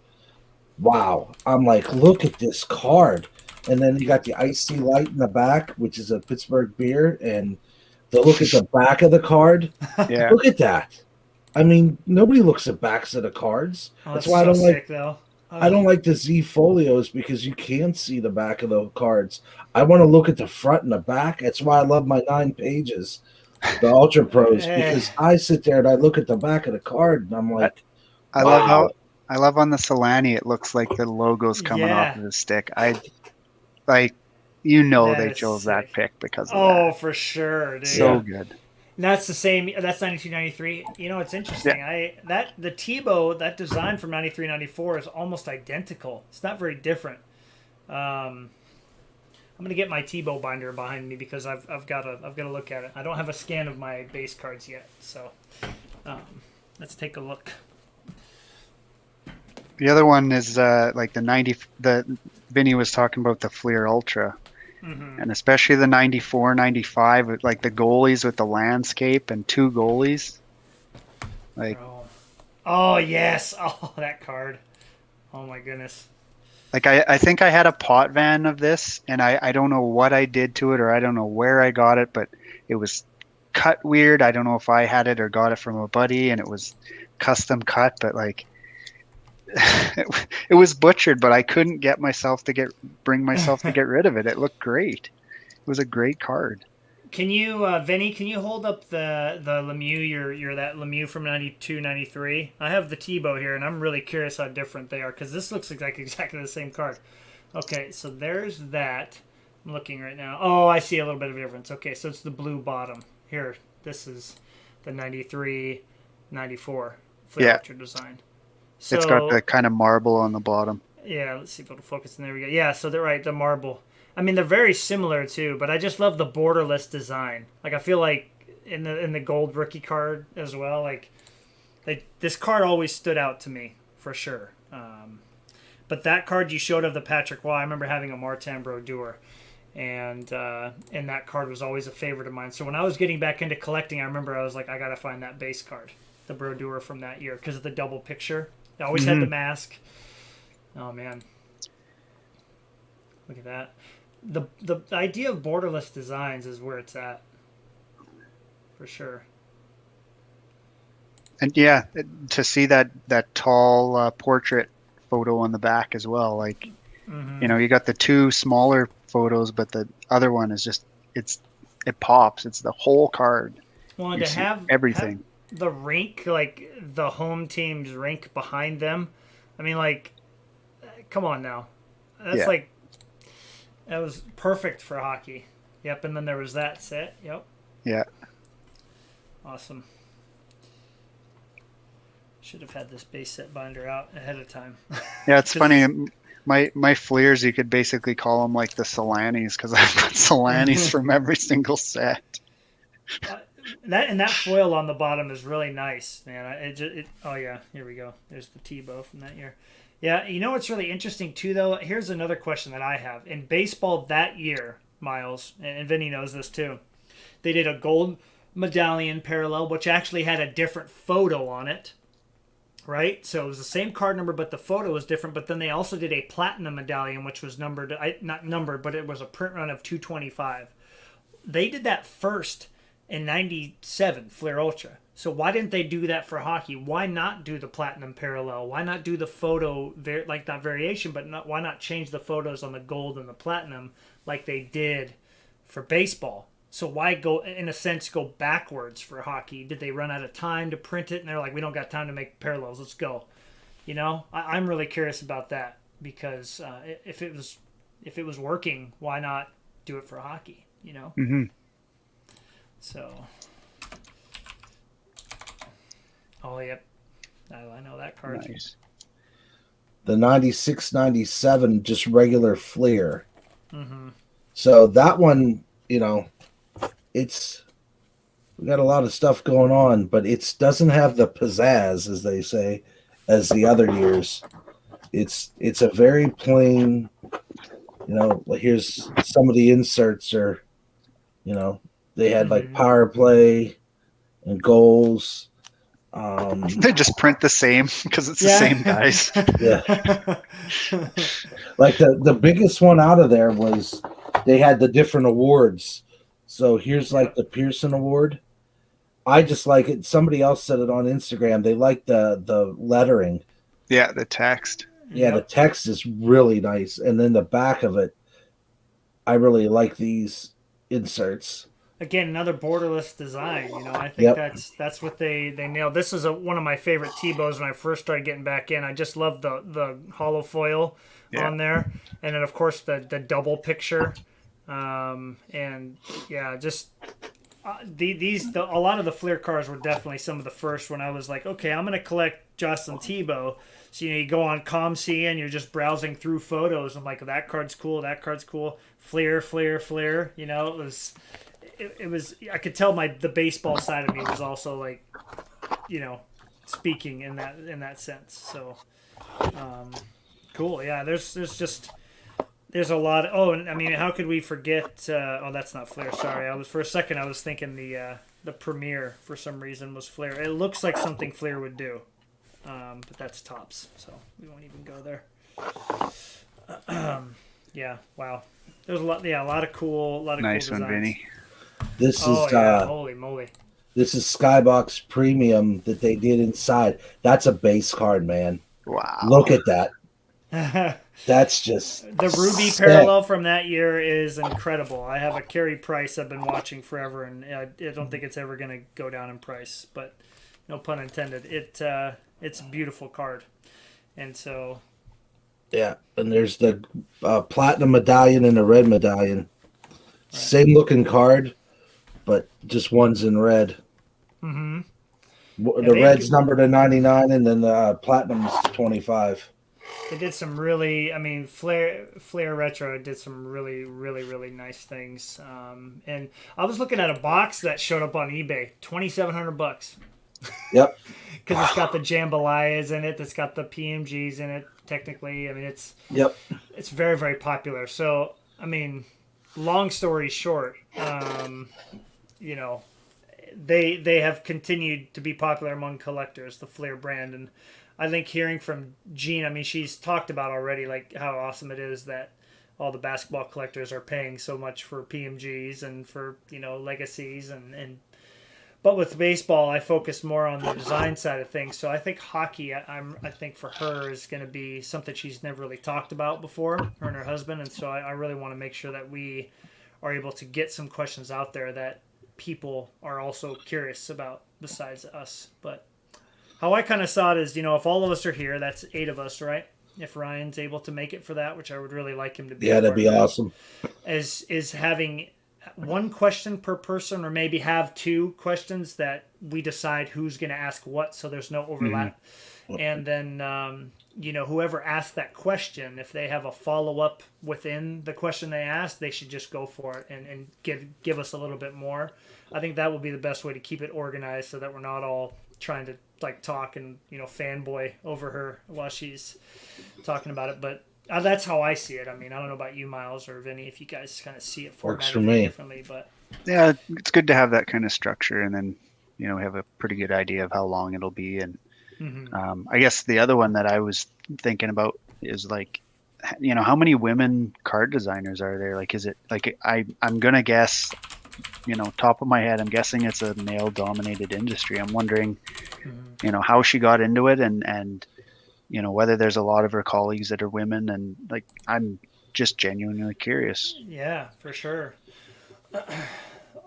wow, I'm like, look at this card, and then you got the icy light in the back, which is a Pittsburgh beer, and the look at the back of the card, Yeah. look at that. I mean, nobody looks at backs of the cards. Oh, That's that's why I so don't like sick, though. I don't like the Z folios because you can see the back of the cards. I want to look at the front and the back. That's why I love my 9 pages, the Ultra Pros, because I sit there and I look at the back of the card and I'm like, I wow. love on the Solani it looks like the logo's coming Yeah. off of the stick. I like they is chose sick. that pick because of Oh, that. for sure, dude. So good. And that's the same. That's 92-93. You know, it's interesting. The Tebow, that design from 93-94 is almost identical. It's not very different. I'm gonna get my Tebow binder behind me because I've got to look at it. I don't have a scan of my base cards yet, so let's take a look. The other one is like the Vinny was talking about the Fleer Ultra. Mm-hmm. And especially the 94, 95, with like the goalies with the landscape and 2 goalies. Like, oh yes, oh that card. Oh my goodness. Like I think I had a pot van of this, and I don't know what I did to it, or I don't know where I got it, but it was cut weird. I don't know if I had it or got it from a buddy, and it was custom cut, but like it was butchered, but I couldn't bring myself to get rid of it. It looked great. It was a great card. Can you, Vinny? Can you hold up the Lemieux? You're that Lemieux from 92-93. I have the Tebow here, and I'm really curious how different they are because this looks like exactly the same card. Okay, so there's that. I'm looking right now. Oh, I see a little bit of a difference. Okay, so it's the blue bottom here. This is the 93-94 Fleer Ultra design. So, it's got the kind of marble on the bottom. Yeah, let's see if it'll focus. And there we go. Yeah, so they're right, the marble. I mean, they're very similar too, but I just love the borderless design. Like I feel like in the gold rookie card as well. Like this card always stood out to me for sure. But that card you showed of the Patrick Waugh, I remember having a Martin Brodeur, and that card was always a favorite of mine. So when I was getting back into collecting, I remember I was like, I gotta find that base card, the Brodeur from that year, because of the double picture. I always had the mask. Oh man, look at that. The idea of borderless designs is where it's at, for sure. And yeah, to see that tall portrait photo on the back as well. Like, you got the 2 smaller photos, but the other one is just it pops. It's the whole card. Well, and to have everything. The rink, like the home team's rink behind them. I mean, like, come on now. That's like, that was perfect for hockey. Yep, and then there was that set. Yep. Yeah. Awesome. Should have had this base set binder out ahead of time. Yeah, it's funny. My Fleers, you could basically call them like the Solanis, because I've got Solanis from every single set. That foil on the bottom is really nice, man. Oh yeah, here we go. There's the Tebow from that year. Yeah, you know what's really interesting too, though? Here's another question that I have. In baseball that year, Miles, and Vinny knows this too, they did a gold medallion parallel, which actually had a different photo on it, right? So it was the same card number, but the photo was different. But then they also did a platinum medallion, which was numbered, not numbered, but it was a print run of 225. They did that first in 97 Fleer Ultra. So why didn't they do that for hockey? Why not do the platinum parallel? Why not do the photo, like not variation, but why not change the photos on the gold and the platinum like they did for baseball? So why go, in a sense, go backwards for hockey? Did they run out of time to print it? And they're like, we don't got time to make parallels. Let's go. You know, I'm really curious about that because if it was working, why not do it for hockey? You know. Mm-hmm. So. Oh, yep. I know that card. Nice. The 96-97, just regular Fleer. Mm-hmm. So that one, we got a lot of stuff going on, but it doesn't have the pizzazz, as they say, as the other years. It's a very plain, here's some of the inserts are, They had like power play and goals. They just print the same because it's the same guys. Yeah. Like the biggest one out of there was they had the different awards. So here's like the Pearson Award. I just like it. Somebody else said it on Instagram. They like the lettering. Yeah, the text. Yeah, the text is really nice. And then the back of it, I really like these inserts. Again, another borderless design. I think that's what they nailed. This is one of my favorite T-bows when I first started getting back in. I just love the hollow foil on there, and then of course the double picture, and just a lot of the Fleer cars were definitely some of the first when I was like, okay, I'm gonna collect Jocelyn T-bow. So you go on ComC and you're just browsing through photos. I'm like, that card's cool. That card's cool. Fleer. It was. I could tell the baseball side of me was also like, speaking in that sense. So, cool. Yeah. There's a lot. And I mean, how could we forget? That's not Flair. Sorry. For a second I was thinking the Premiere for some reason was Flair. It looks like something Flair would do, but that's Tops, so we won't even go there. Yeah. Wow. There's a lot. Yeah. A lot of cool. Nice cool one, Vinny. This is holy moly. This is Skybox Premium that they did inside. That's a base card, man. Wow. Look at that. That's just the Ruby sick. Parallel from that year is incredible. I have a Carey Price I've been watching forever, and I don't think it's ever going to go down in price, but no pun intended. It's a beautiful card, and so yeah. And there's the platinum medallion and the red medallion. Right. Same looking card, but just one's in red. Mm-hmm. The red's numbered to 99, and then the platinum's 25. They did some really, Flair Retro did some really, really, really nice things. And I was looking at a box that showed up on eBay, $2,700. Yep. Because it's got the jambalayas in it, it's got the PMGs in it. Technically, it's very, very popular. So, long story short, they have continued to be popular among collectors, the Flair brand, and I think hearing from Jean, she's talked about already like how awesome it is that all the basketball collectors are paying so much for PMGs and for legacies but with baseball I focus more on the design side of things. So I think hockey, I think for her is going to be something she's never really talked about before, her and her husband, and so I really want to make sure that we are able to get some questions out there that people are also curious about besides us. But how I kind of saw it is, if all of us are here, that's 8 of us, right? If Ryan's able to make it for that, which I would really like him to be. Yeah, that'd be awesome. Is having one question per person, or maybe have 2 questions that we decide who's going to ask what, so there's no overlap. Mm-hmm. And then, whoever asked that question, if they have a follow-up within the question they asked, they should just go for it and give us a little bit more. I think that will be the best way to keep it organized so that we're not all trying to talk and fanboy over her while she's talking about it. But that's how I see it. I don't know about you, Miles or Vinny, if you guys kind of see it works for me differently. But yeah, it's good to have that kind of structure, and then have a pretty good idea of how long it'll be. And I guess the other one that I was thinking about is how many women card designers are there? Is it I'm gonna guess, top of my head, I'm guessing it's a male dominated industry. I'm wondering, how she got into it and whether there's a lot of her colleagues that are women, and I'm just genuinely curious. Yeah, for sure.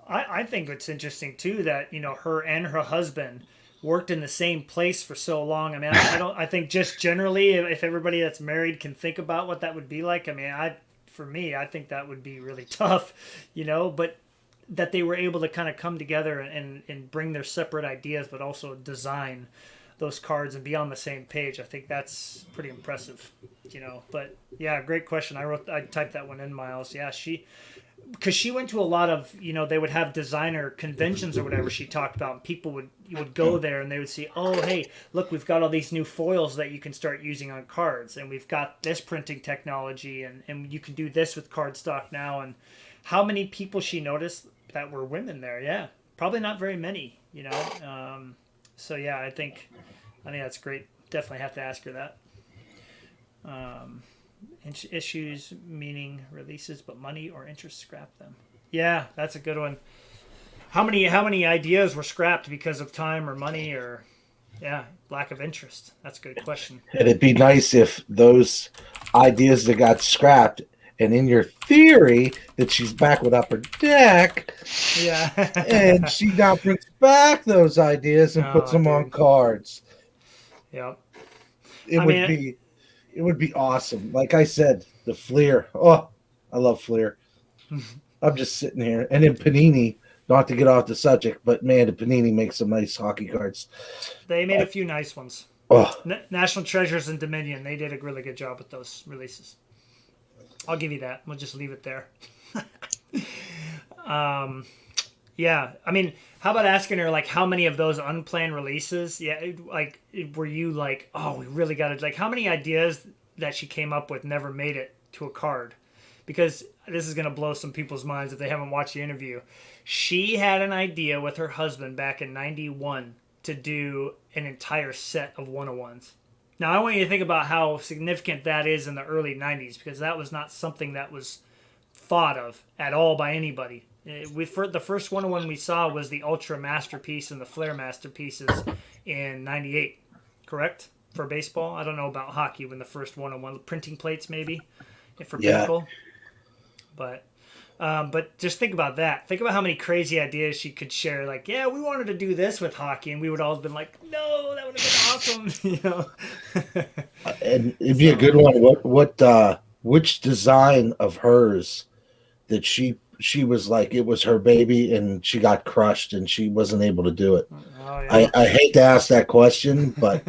I think it's interesting too that, her and her husband worked in the same place for so long. I think just generally, if everybody that's married can think about what that would be like, for me, I think that would be really tough, but that they were able to kind of come together and bring their separate ideas, but also design those cards and be on the same page. I think that's pretty impressive, but yeah, great question. I typed that one in, Miles. Yeah. Because she went to a lot of, they would have designer conventions or whatever she talked about, and people would go there and they would see, oh, hey, look, we've got all these new foils that you can start using on cards, and we've got this printing technology, and you can do this with cardstock now. And how many people she noticed that were women there. Yeah, probably not very many. So yeah, I think that's great. Definitely have to ask her that. Issues meaning releases, but money or interest scrap them. Yeah, that's a good one. How many ideas were scrapped because of time or money or lack of interest? That's a good question. And it'd be nice if those ideas that got scrapped, and in your theory that she's back with Upper Deck, Yeah, and she now brings back those ideas and puts them on dude. cards. Yep. It would be awesome. Like I said, the Fleer. Oh, I love Fleer. I'm just sitting here, and then Panini. Not to get off the subject, but man, the Panini makes some nice hockey cards. They made a few nice ones. Oh, National Treasures and Dominion, they did a really good job with those releases. I'll give you that. We'll just leave it there. Yeah, I mean, how about asking her, like, how many of those unplanned releases, were you like, oh, we really got to, like, how many ideas that she came up with never made it to a card? Because this is going to blow some people's minds if they haven't watched the interview. She had an idea with her husband back in 91 to do an entire set of 101s. Now, I want you to think about how significant that is in the early 90s, because that was not something that was thought of at all by anybody. The first 101 we saw was the Ultra Masterpiece and the Flair Masterpieces in 98, correct? For baseball? I don't know about hockey when the first 101, printing plates maybe, for Pinnacle. But just think about that. Think about how many crazy ideas she could share. Like, yeah, we wanted to do this with hockey, and we would all have been like, no, that would have been awesome. And it'd be a good one. Which design of hers that she was like, it was her baby and she got crushed and she wasn't able to do it? Oh, yeah. I hate to ask that question, but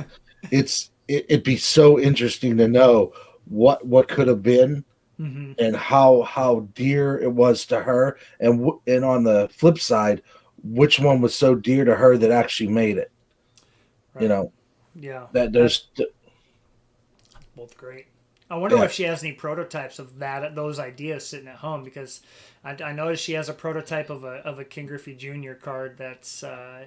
it'd be so interesting to know what could have been. Mm-hmm. And how dear it was to her, and on the flip side, which one was so dear to her that actually made it? Right. Yeah. That there's both great. I wonder if she has any prototypes of those ideas sitting at home, because I noticed she has a prototype of a King Griffey Jr. card that's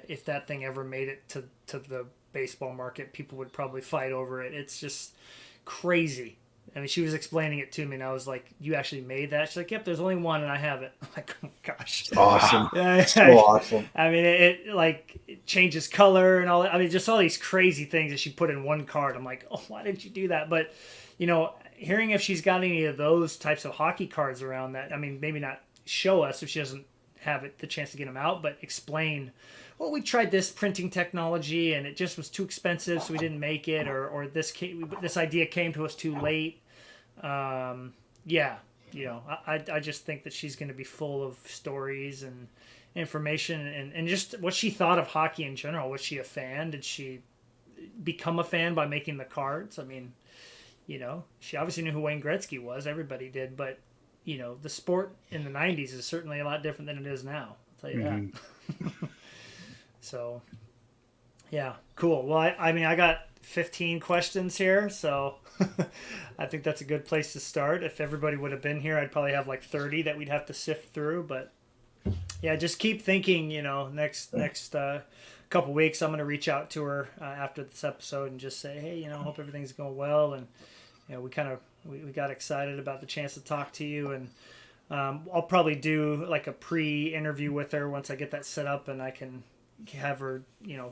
if that thing ever made it to the baseball market, people would probably fight over it. It's just crazy. I mean, she was explaining it to me, and I was like, you actually made that? She's like, yep, there's only one, and I have it. I'm like, oh, my gosh. Awesome. So awesome. I mean, it changes color and all that. I mean, just all these crazy things that she put in one card. I'm like, oh, why did you do that? But, hearing if she's got any of those types of hockey cards around that, I mean, maybe not show us if she doesn't have the chance to get them out, but explain, well, we tried this printing technology, and it just was too expensive, so we didn't make it, or this idea came to us too late. I just think that she's going to be full of stories and information and just what she thought of hockey in general. Was she a fan? Did she become a fan by making the cards? I mean, she obviously knew who Wayne Gretzky was. Everybody did. But, the sport in the 90s is certainly a lot different than it is now. I'll tell you that. So, yeah, cool. Well, I got 15 questions here, so I think that's a good place to start. If everybody would have been here, I'd probably have like 30 that we'd have to sift through. But yeah, just keep thinking. Next couple weeks, I'm gonna reach out to her after this episode and just say, hey, hope everything's going well. And we got excited about the chance to talk to you. And I'll probably do like a pre-interview with her once I get that set up, and I can have her,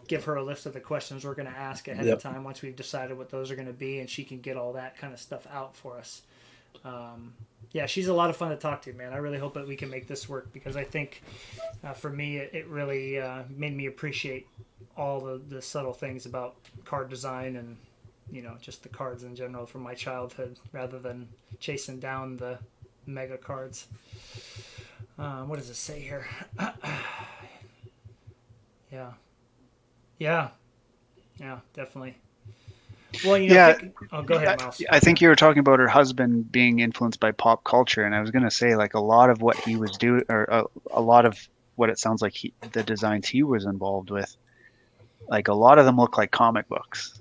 give her a list of the questions we're going to ask ahead of time once we've decided what those are going to be, and she can get all that kind of stuff out for us. She's a lot of fun to talk to, man. I really hope that we can make this work, because I think for me, it really made me appreciate all the subtle things about card design and, just the cards in general from my childhood, rather than chasing down the mega cards. What does it say here? Yeah, definitely. Well, go ahead, Miles. I think you were talking about her husband being influenced by pop culture, and I was going to say, like, a lot of what he was doing, or a lot of what it sounds like the designs he was involved with, like, a lot of them look like comic books,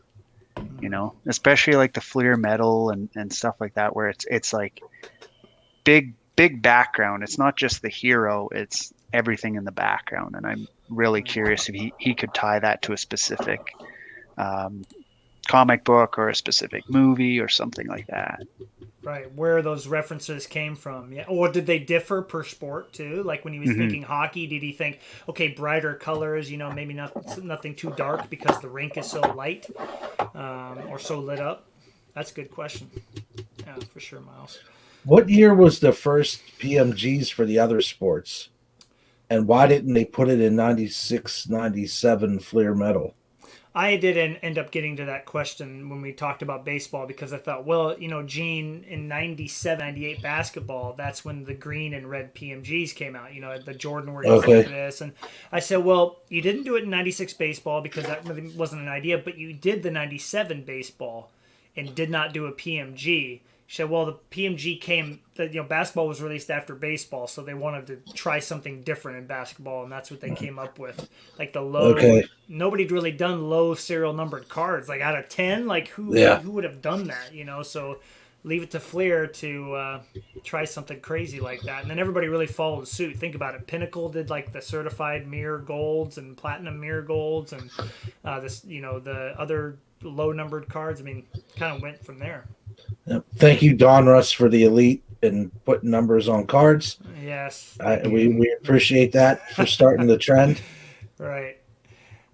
especially like the Fleer metal and stuff like that, where it's like big background. It's not just the hero. It's everything in the background. And I'm really curious if he could tie that to a specific comic book or a specific movie or something like that. Right, where those references came from. Yeah. Or did they differ per sport too? Like when he was thinking hockey, did he think, okay, brighter colors, maybe nothing too dark because the rink is so light or so lit up? That's a good question. Yeah, for sure, Miles. What year was the first PMGs for the other sports? And why didn't they put it in 96, 97 Fleer Metal? I didn't end up getting to that question when we talked about baseball because I thought, well, Gene, in 97, 98 basketball, that's when the green and red PMGs came out, the Jordan where he's like this. And I said, well, you didn't do it in 96 baseball because that really wasn't an idea, but you did the 97 baseball and did not do a PMG. She said, well, the PMG came, basketball was released after baseball, so they wanted to try something different in basketball, and that's what they came up with. Like the low, nobody'd really done low serial numbered cards. Like out of 10, like who would have done that, So leave it to Fleer to try something crazy like that. And then everybody really followed suit. Think about it. Pinnacle did like the certified mirror golds and platinum mirror golds and the other low numbered cards. I mean, kind of went from there. Thank you, Don Russ, for the elite and putting numbers on cards. Yes. We appreciate that for starting the trend. Right.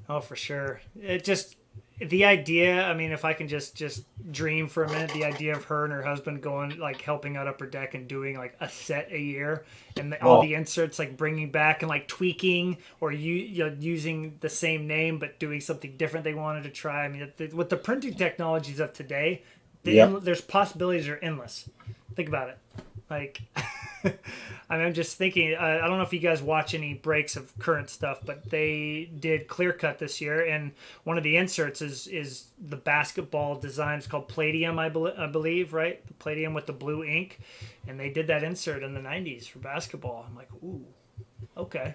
Oh, for sure. It just, the idea, I mean, if I can just dream for a minute, the idea of her and her husband going, like, helping out Upper Deck and doing, like, a set a year, and all the inserts, like, bringing back and, like, tweaking or using the same name but doing something different they wanted to try. I mean, with the printing technologies of today, there's possibilities are endless. Think about it. Like, I mean, I'm just thinking, I don't know if you guys watch any breaks of current stuff, but they did Clear Cut this year, and one of the inserts is the basketball design. It's called Palladium, I believe, right? The Palladium with the blue ink, and they did that insert in the 90s for basketball. I'm like, ooh, okay.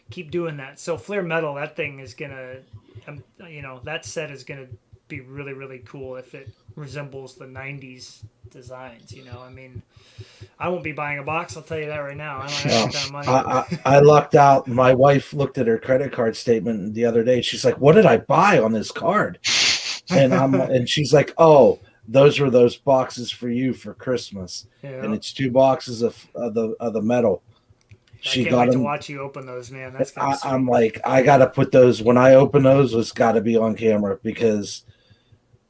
Keep doing that. So Fleer Metal, that thing is going to, that set is going to be really, really cool if it resembles the 90s designs. I mean, I won't be buying a box, I'll tell you that right now. I don't have that kind of money. I lucked out. My wife looked at her credit card statement the other day. She's like, what did I buy on this card? And she's like, oh, those were those boxes for you for Christmas. Yeah. And it's 2 boxes of the metal. She can't wait to watch you open those, man. That's I'm like, I got to put those, when I open those, it's got to be on camera because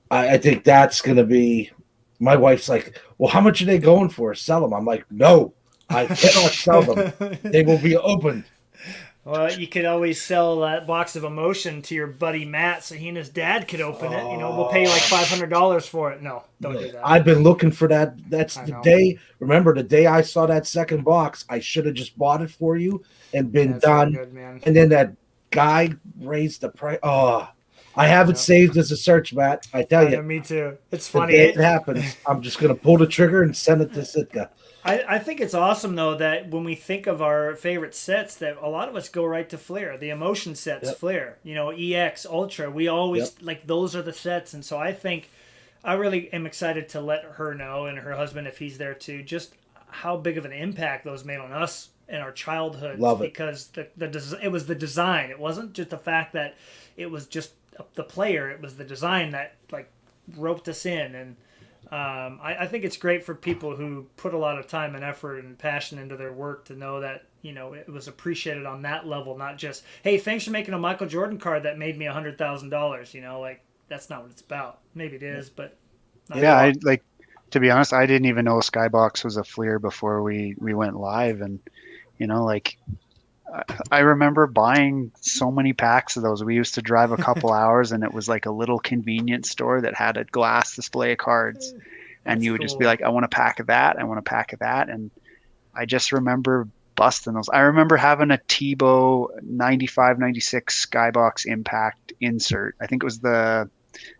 I think that's going to be, my wife's like, well, how much are they going for? Sell them. I'm like, no, I cannot sell them. They will be opened. Well, you could always sell that box of emotion to your buddy Matt so he and his dad could open it. We'll pay you like $500 for it. No, don't do that. I've been looking for that. That's the day. Remember, the day I saw that second box, I should have just bought it for you and been done. Good, man. And then that guy raised the price. Oh, I have it saved as a search, Matt. I tell you. Me too. It's funny. It happens. I'm just going to pull the trigger and send it to Sitka. I think it's awesome, though, that when we think of our favorite sets, that a lot of us go right to Fleer. The emotion sets, Fleer. EX, Ultra. We always, like, those are the sets. And so I think I really am excited to let her know, and her husband, if he's there too, just how big of an impact those made on us in our childhood. Love it. Because it was the design. It wasn't just the fact that it was just the player. It was the design that, like, roped us in. And I think it's great for people who put a lot of time and effort and passion into their work to know that, it was appreciated on that level, not just, hey, thanks for making a Michael Jordan card that made me $100,000, like, that's not what it's about. Maybe it is, but yeah, to be honest, I didn't even know Skybox was a Fleer before we went live. And, I remember buying so many packs of those. We used to drive a couple hours, and it was like a little convenience store that had a glass display of cards. And you would just be like, I want a pack of that. I want a pack of that. And I just remember busting those. I remember having a Tebow 95, 96 Skybox Impact insert. I think it was the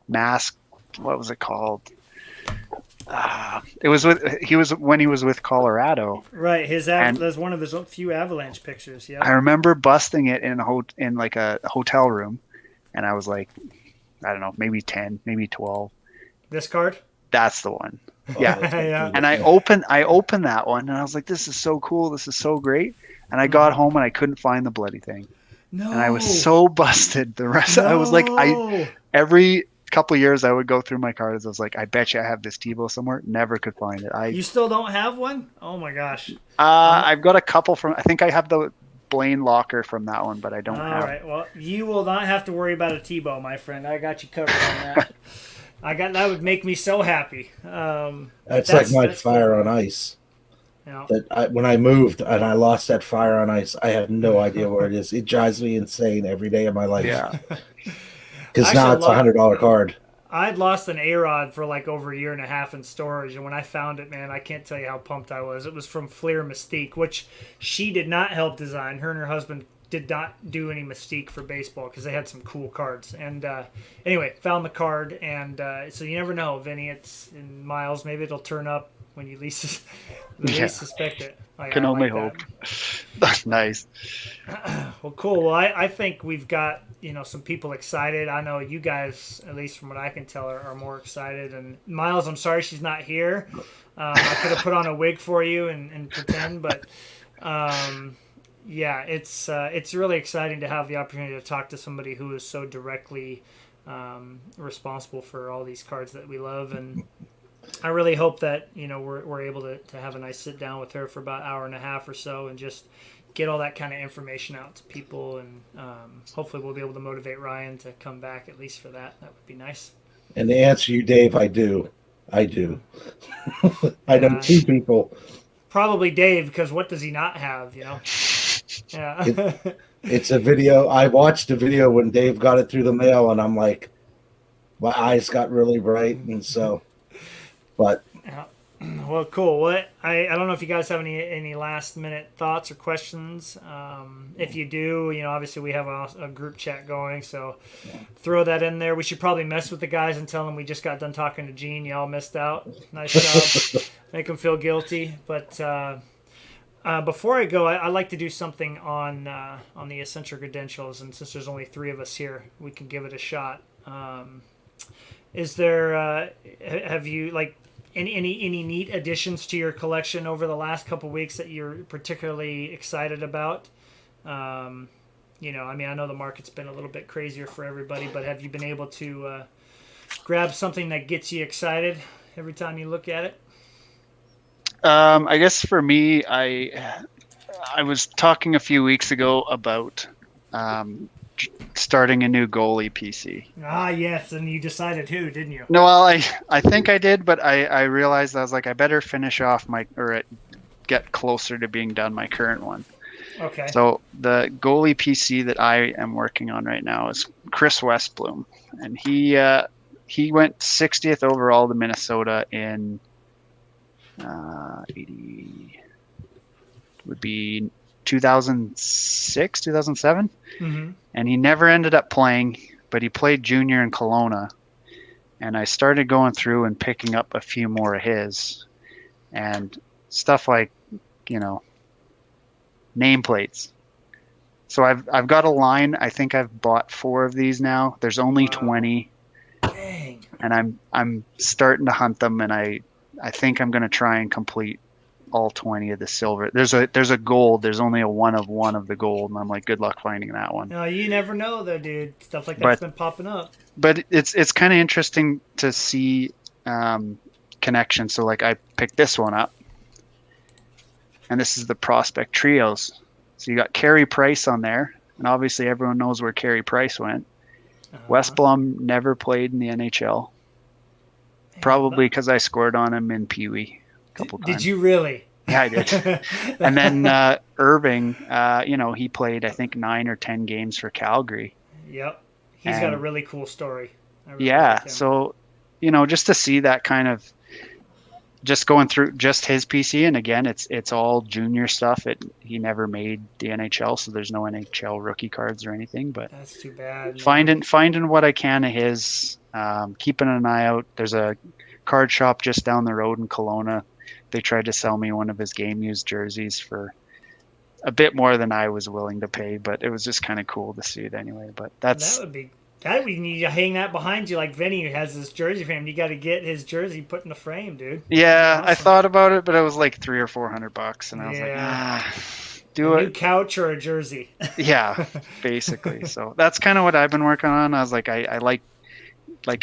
mask. What was it called? It was when he was with Colorado. Right. That's one of his few Avalanche pictures. Yeah. I remember busting it in like a hotel room, and I was like, I don't know, maybe 10, maybe 12. This card? That's the one. Yeah. Yeah. And I opened that one, and I was like, this is so cool. This is so great. And I got home and I couldn't find the bloody thing. No. And I was so busted. The rest, No. I was like, every couple of years I would go through my cards. I was like, I bet you I have this Tebow somewhere. Never could find it. You still don't have one? Oh my gosh. I've got a couple from. I think I have the Blaine locker from that one, but I don't have. All right. Well, you will not have to worry about a Tebow, my friend. I got you covered on that. That would make me so happy. That's like my fire on ice. Yeah. When I moved and I lost that fire on ice, I have no idea where it is. It drives me insane every day of my life. Yeah. Because now it's $100 card. I'd lost an A-Rod for like over a year and a half in storage, and when I found it, man, I can't tell you how pumped I was. It was from Fleer Mystique, which she did not help design. Her and her husband did not do any Mystique for baseball because they had some cool cards. And anyway, found the card, and so you never know, Vinny. It's in Miles. Maybe it'll turn up when you least suspect it. Can only hope. That's nice. Well, cool. Well, I think we've got some people excited. I know you guys, at least from what I can tell, are more excited. And Miles, I'm sorry she's not here. I could have put on a wig for you and pretend, but yeah, it's really exciting to have the opportunity to talk to somebody who is so directly responsible for all these cards that we love. And I really hope that we're able to have a nice sit down with her for about an hour and a half or so and just get all that kind of information out to people, and hopefully we'll be able to motivate Ryan to come back at least for that. That would be nice. And to answer you, Dave, I do. I know two people. Probably Dave, because what does he not have? Yeah. It's a video. I watched the video when Dave got it through the mail, and I'm like, my eyes got really bright, and so. But well, cool. Well, I don't know if you guys have any last minute thoughts or questions. If you do, obviously we have a group chat going, so throw that in there. We should probably mess with the guys and tell them we just got done talking to Gene. Y'all missed out. Nice job. Make them feel guilty. But before I go, I'd like to do something on the essential credentials, and since there's only 3 of us here, we can give it a shot. Is there? Have you any neat additions to your collection over the last couple of weeks that you're particularly excited about? I know the market's been a little bit crazier for everybody, but have you been able to grab something that gets you excited every time you look at it? I guess for me, I was talking a few weeks ago about starting a new goalie PC. Ah, yes, and you decided who, didn't you? No, well, I think I did, but I realized I was like, I better finish off get closer to being done my current one. Okay. So the goalie PC that I am working on right now is Chris Westblom, and he went 60th overall to Minnesota in 2006, 2007. Mm-hmm. And he never ended up playing, but he played junior in Kelowna. And I started going through and picking up a few more of his and stuff like, nameplates. So I've got a line. I think I've bought 4 of these now. There's only 20. Dang. And I'm starting to hunt them, and I think I'm going to try and complete all 20 of the silver. There's a gold. There's only a 1 of 1 of the gold, and I'm like, good luck finding that one. No, you never know though, dude. Stuff like that's been popping up. But it's kind of interesting to see connections. So like I picked this one up, and this is the prospect trios. So you got Carey Price on there, and obviously everyone knows where Carey Price went. Westblom never played in the NHL. Probably because I scored on him in Pee Wee a couple times. Did you really? Yeah, I did. And then Irving, he played, I think, 9 or 10 games for Calgary. Yep. He's got a really cool story. Like so, just to see that kind of, just going through just his PC, and again, it's all junior stuff. He never made the NHL, so there's no NHL rookie cards or anything. But that's too bad. Finding what I can of his, keeping an eye out. There's a card shop just down the road in Kelowna. They tried to sell me one of his game used jerseys for a bit more than I was willing to pay, but it was just kind of cool to see it anyway. But we need to hang that behind you, like Vinny has this jersey frame. You got to get his jersey put in the frame, dude. Yeah, awesome. I thought about it, but it was like $300 or $400, and I was like, do A new it. couch or a jersey. Yeah, basically. So that's kind of what I've been working on. I was like, I like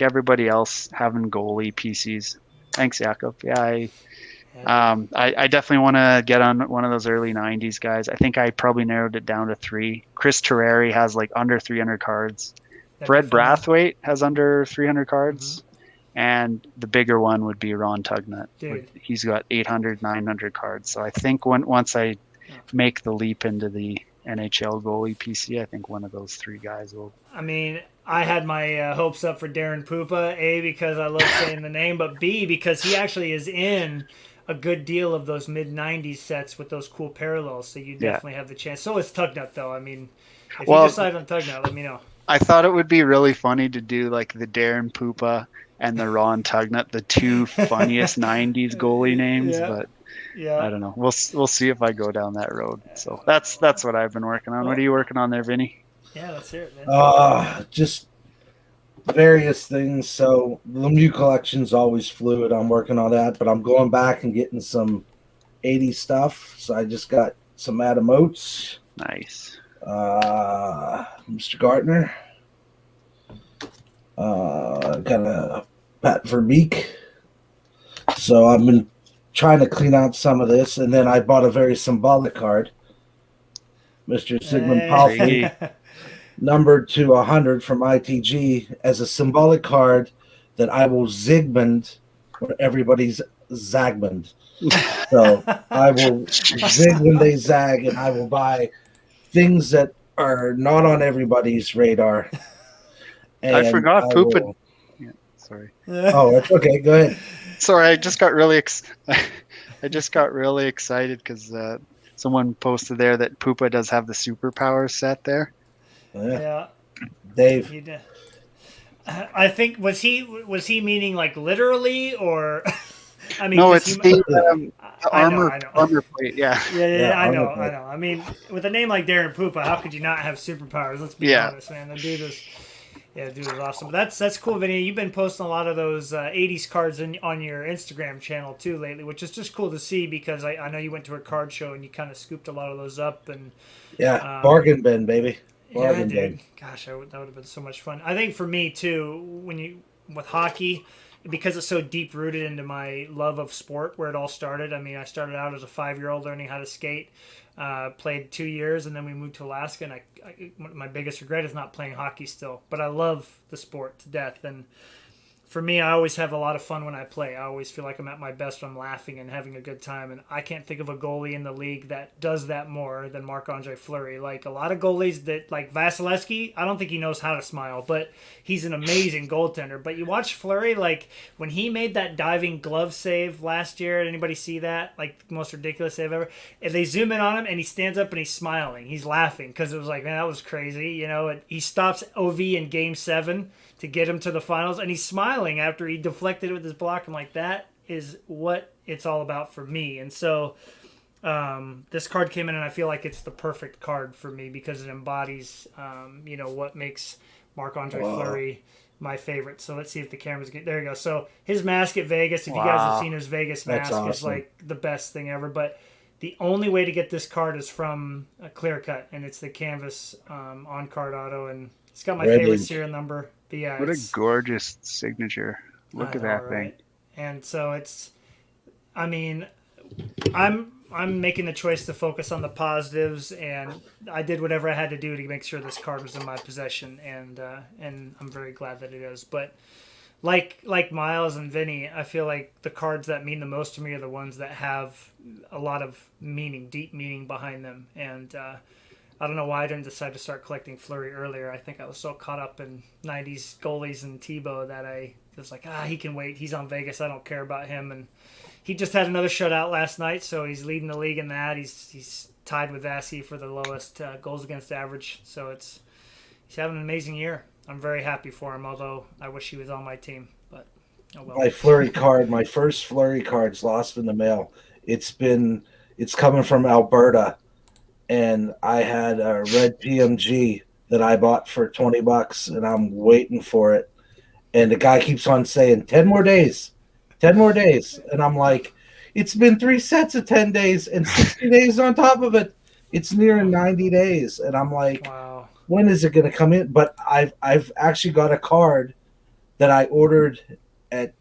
everybody else having goalie PCs. Thanks, Jakob. Yeah, I definitely want to get on one of those early '90s guys. I think I probably narrowed it down to 3. Chris Terreri has like under 300 cards. That'd Fred be fun. Brathwaite has under 300 cards. And the bigger one would be Ron Tugnut. Dude. He's got 800, 900 cards. So I think once I make the leap into the NHL goalie PC, I think one of those 3 guys will. I mean, I had my hopes up for Darren Pupa, A, because I love saying the name, but B, because he actually is in a good deal of those mid-90s sets with those cool parallels, so you definitely have the chance. So is Tugnut, though. I mean, if you decide on Tugnut, let me know. I thought it would be really funny to do like the Darren Pupa and the Ron Tugnut, the 2 funniest '90s goalie names, but I don't know. We'll see if I go down that road. So that's what I've been working on. What are you working on there, Vinny? Yeah, let's hear it, man. Just various things. So the Lemieux collection's always fluid. I'm working on that, but I'm going back and getting some 80s stuff. So I just got some Adam Oates. Nice. Mr. Gartner. Got a Pat Verbeek. So I've been trying to clean out some of this, and then I bought a very symbolic card. Mr. Sigmund Palfy, numbered to 100 from ITG, as a symbolic card that I will Zigmund where everybody's Zagmund. So I will zig when they zag, and I will buy things that are not on everybody's radar. And I forgot Pupa. Yeah, sorry. Oh, that's okay. Go ahead. Sorry, I just got really excited because someone posted there that Pupa does have the superpowers set there. Yeah. Dave. I think was he meaning like literally, or I mean, no, it's the armor plate. Yeah. Yeah, I know. I mean, with a name like Darren Pupa, how could you not have superpowers? Let's be honest, man. The dude is awesome. But that's cool, Vinny. You've been posting a lot of those 80s cards on your Instagram channel too lately, which is just cool to see because I know you went to a card show and you kind of scooped a lot of those up. And bargain bin, baby. Bargain bin. Gosh, that would have been so much fun. I think for me too, with hockey, because it's so deep rooted into my love of sport, where it all started. I mean, I started out as a 5-year-old learning how to skate. Played 2 years, and then we moved to Alaska. And my biggest regret is not playing hockey still. But I love the sport to death. And for me, I always have a lot of fun when I play. I always feel like I'm at my best when I'm laughing and having a good time. And I can't think of a goalie in the league that does that more than Marc-Andre Fleury. Like a lot of goalies that, like Vasilevsky, I don't think he knows how to smile, but he's an amazing goaltender. But you watch Fleury, like when he made that diving glove save last year, did anybody see that? Like the most ridiculous save ever. And they zoom in on him and he stands up and he's smiling. He's laughing because it was like, man, that was crazy. You know, and he stops OV in Game 7 to get him to the finals, and he's smiling after he deflected it with his block. I'm like, that is what it's all about for me. And so this card came in, and I feel like it's the perfect card for me because it embodies, what makes Marc-Andre Fleury my favorite. So let's see if the cameras get there. You go. So his mask at Vegas. If you guys have seen his Vegas mask, is like the best thing ever. But the only way to get this card is from a clear cut, and it's the canvas on card auto, and it's got my favorite serial number. But yeah, what a gorgeous signature. Look at that thing. And so I'm making the choice to focus on the positives, and I did whatever I had to do to make sure this card was in my possession, and I'm very glad that it is. But like Miles and Vinny, I feel like the cards that mean the most to me are the ones that have a lot of meaning, deep meaning behind them. And I don't know why I didn't decide to start collecting Fleury earlier. I think I was so caught up in 90s goalies and Tebow that I was like, he can wait. He's on Vegas. I don't care about him. And he just had another shutout last night, so he's leading the league in that. He's tied with Vassy for the lowest goals against average. So he's having an amazing year. I'm very happy for him, although I wish he was on my team. But oh well. My Fleury card, my first Fleury card's lost in the mail. It's coming from Alberta. And I had a red PMG that I bought for $20, and I'm waiting for it. And the guy keeps on saying, 10 more days. And I'm like, it's been 3 sets of 10 days and 60 days on top of it. It's nearing 90 days, and I'm like, Wow. when is it going to come in? But I've actually got a card that I ordered at,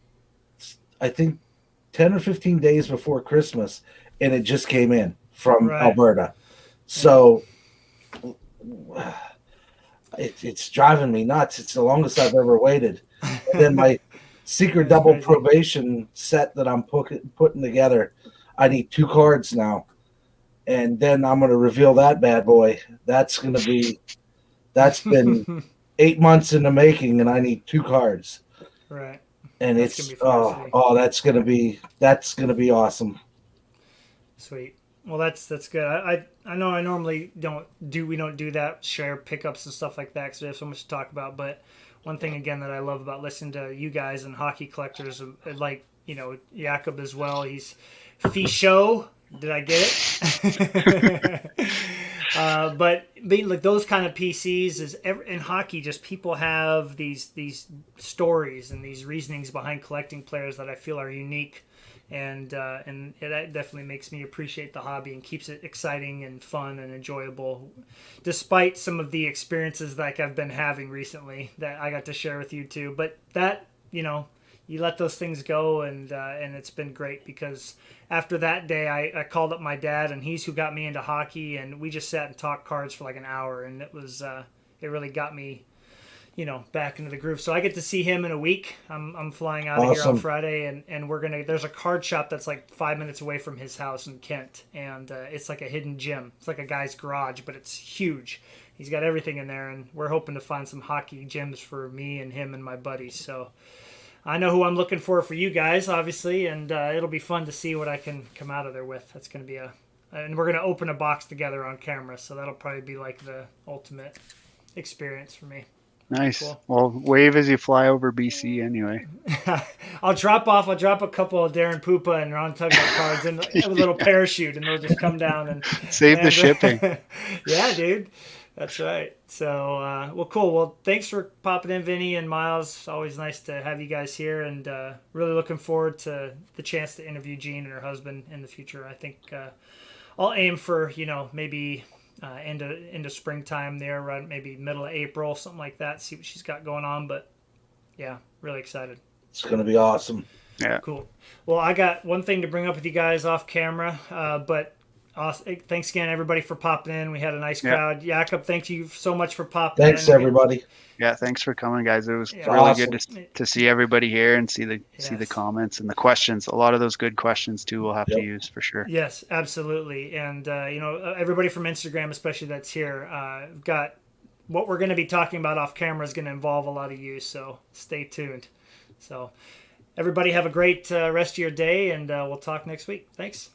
I think, 10 or 15 days before Christmas, and it just came in from Right. Alberta. So it's driving me nuts. It's the longest I've ever waited. And then my secret double crazy. probation set that I'm putting together, I need 2 cards now. And then I'm going to reveal that bad boy. That's been 8 months in the making, and I need 2 cards. Right. And That's it's gonna be that's gonna be awesome. Sweet. Well, that's good. I know I normally we don't do that, share pickups and stuff like that because we have so much to talk about. But one thing again that I love about listening to you guys and hockey collectors, like Jakob as well. He's Fichot. Did I get it? But being like those kind of PCs in hockey, just people have these stories and these reasonings behind collecting players that I feel are unique, and it definitely makes me appreciate the hobby and keeps it exciting and fun and enjoyable, despite some of the experiences like I've been having recently that I got to share with you too. But that you let those things go, and it's been great because after that day, I called up my dad, and he's who got me into hockey, and we just sat and talked cards for like an hour, and it really got me, back into the groove. So I get to see him in a week. I'm flying out of here on Friday, and there's a card shop that's like 5 minutes away from his house in Kent, and it's like a hidden gem. It's like a guy's garage, but it's huge. He's got everything in there, and we're hoping to find some hockey gems for me and him and my buddies. So I know who I'm looking for you guys, obviously, and it'll be fun to see what I can come out of there with. That's going to be and we're going to open a box together on camera, so that'll probably be like the ultimate experience for me. Nice. Cool. Well, wave as you fly over BC anyway. I'll drop a couple of Darren Pupa and Ron Tugger cards in a little parachute, and they'll just come down and save the shipping. Yeah, dude. That's right. So, well, cool. Well, thanks for popping in, Vinny and Miles. It's always nice to have you guys here, and really looking forward to the chance to interview Jean and her husband in the future. I think I'll aim for, maybe into springtime there, around maybe middle of April, something like that, see what she's got going on. But, yeah, really excited. It's going to be awesome. Yeah. Cool. Well, I got one thing to bring up with you guys off camera, but thanks again, everybody, for popping in. We had a nice crowd. Jakob, thank you so much for popping in. Thanks, everybody. Yeah, thanks for coming, guys. It was really good to see everybody here and see the comments and the questions. A lot of those good questions, too, we'll have to use for sure. Yes, absolutely. And, everybody from Instagram, especially that's here, got what we're going to be talking about off camera is going to involve a lot of you, so stay tuned. So everybody have a great rest of your day, and we'll talk next week. Thanks.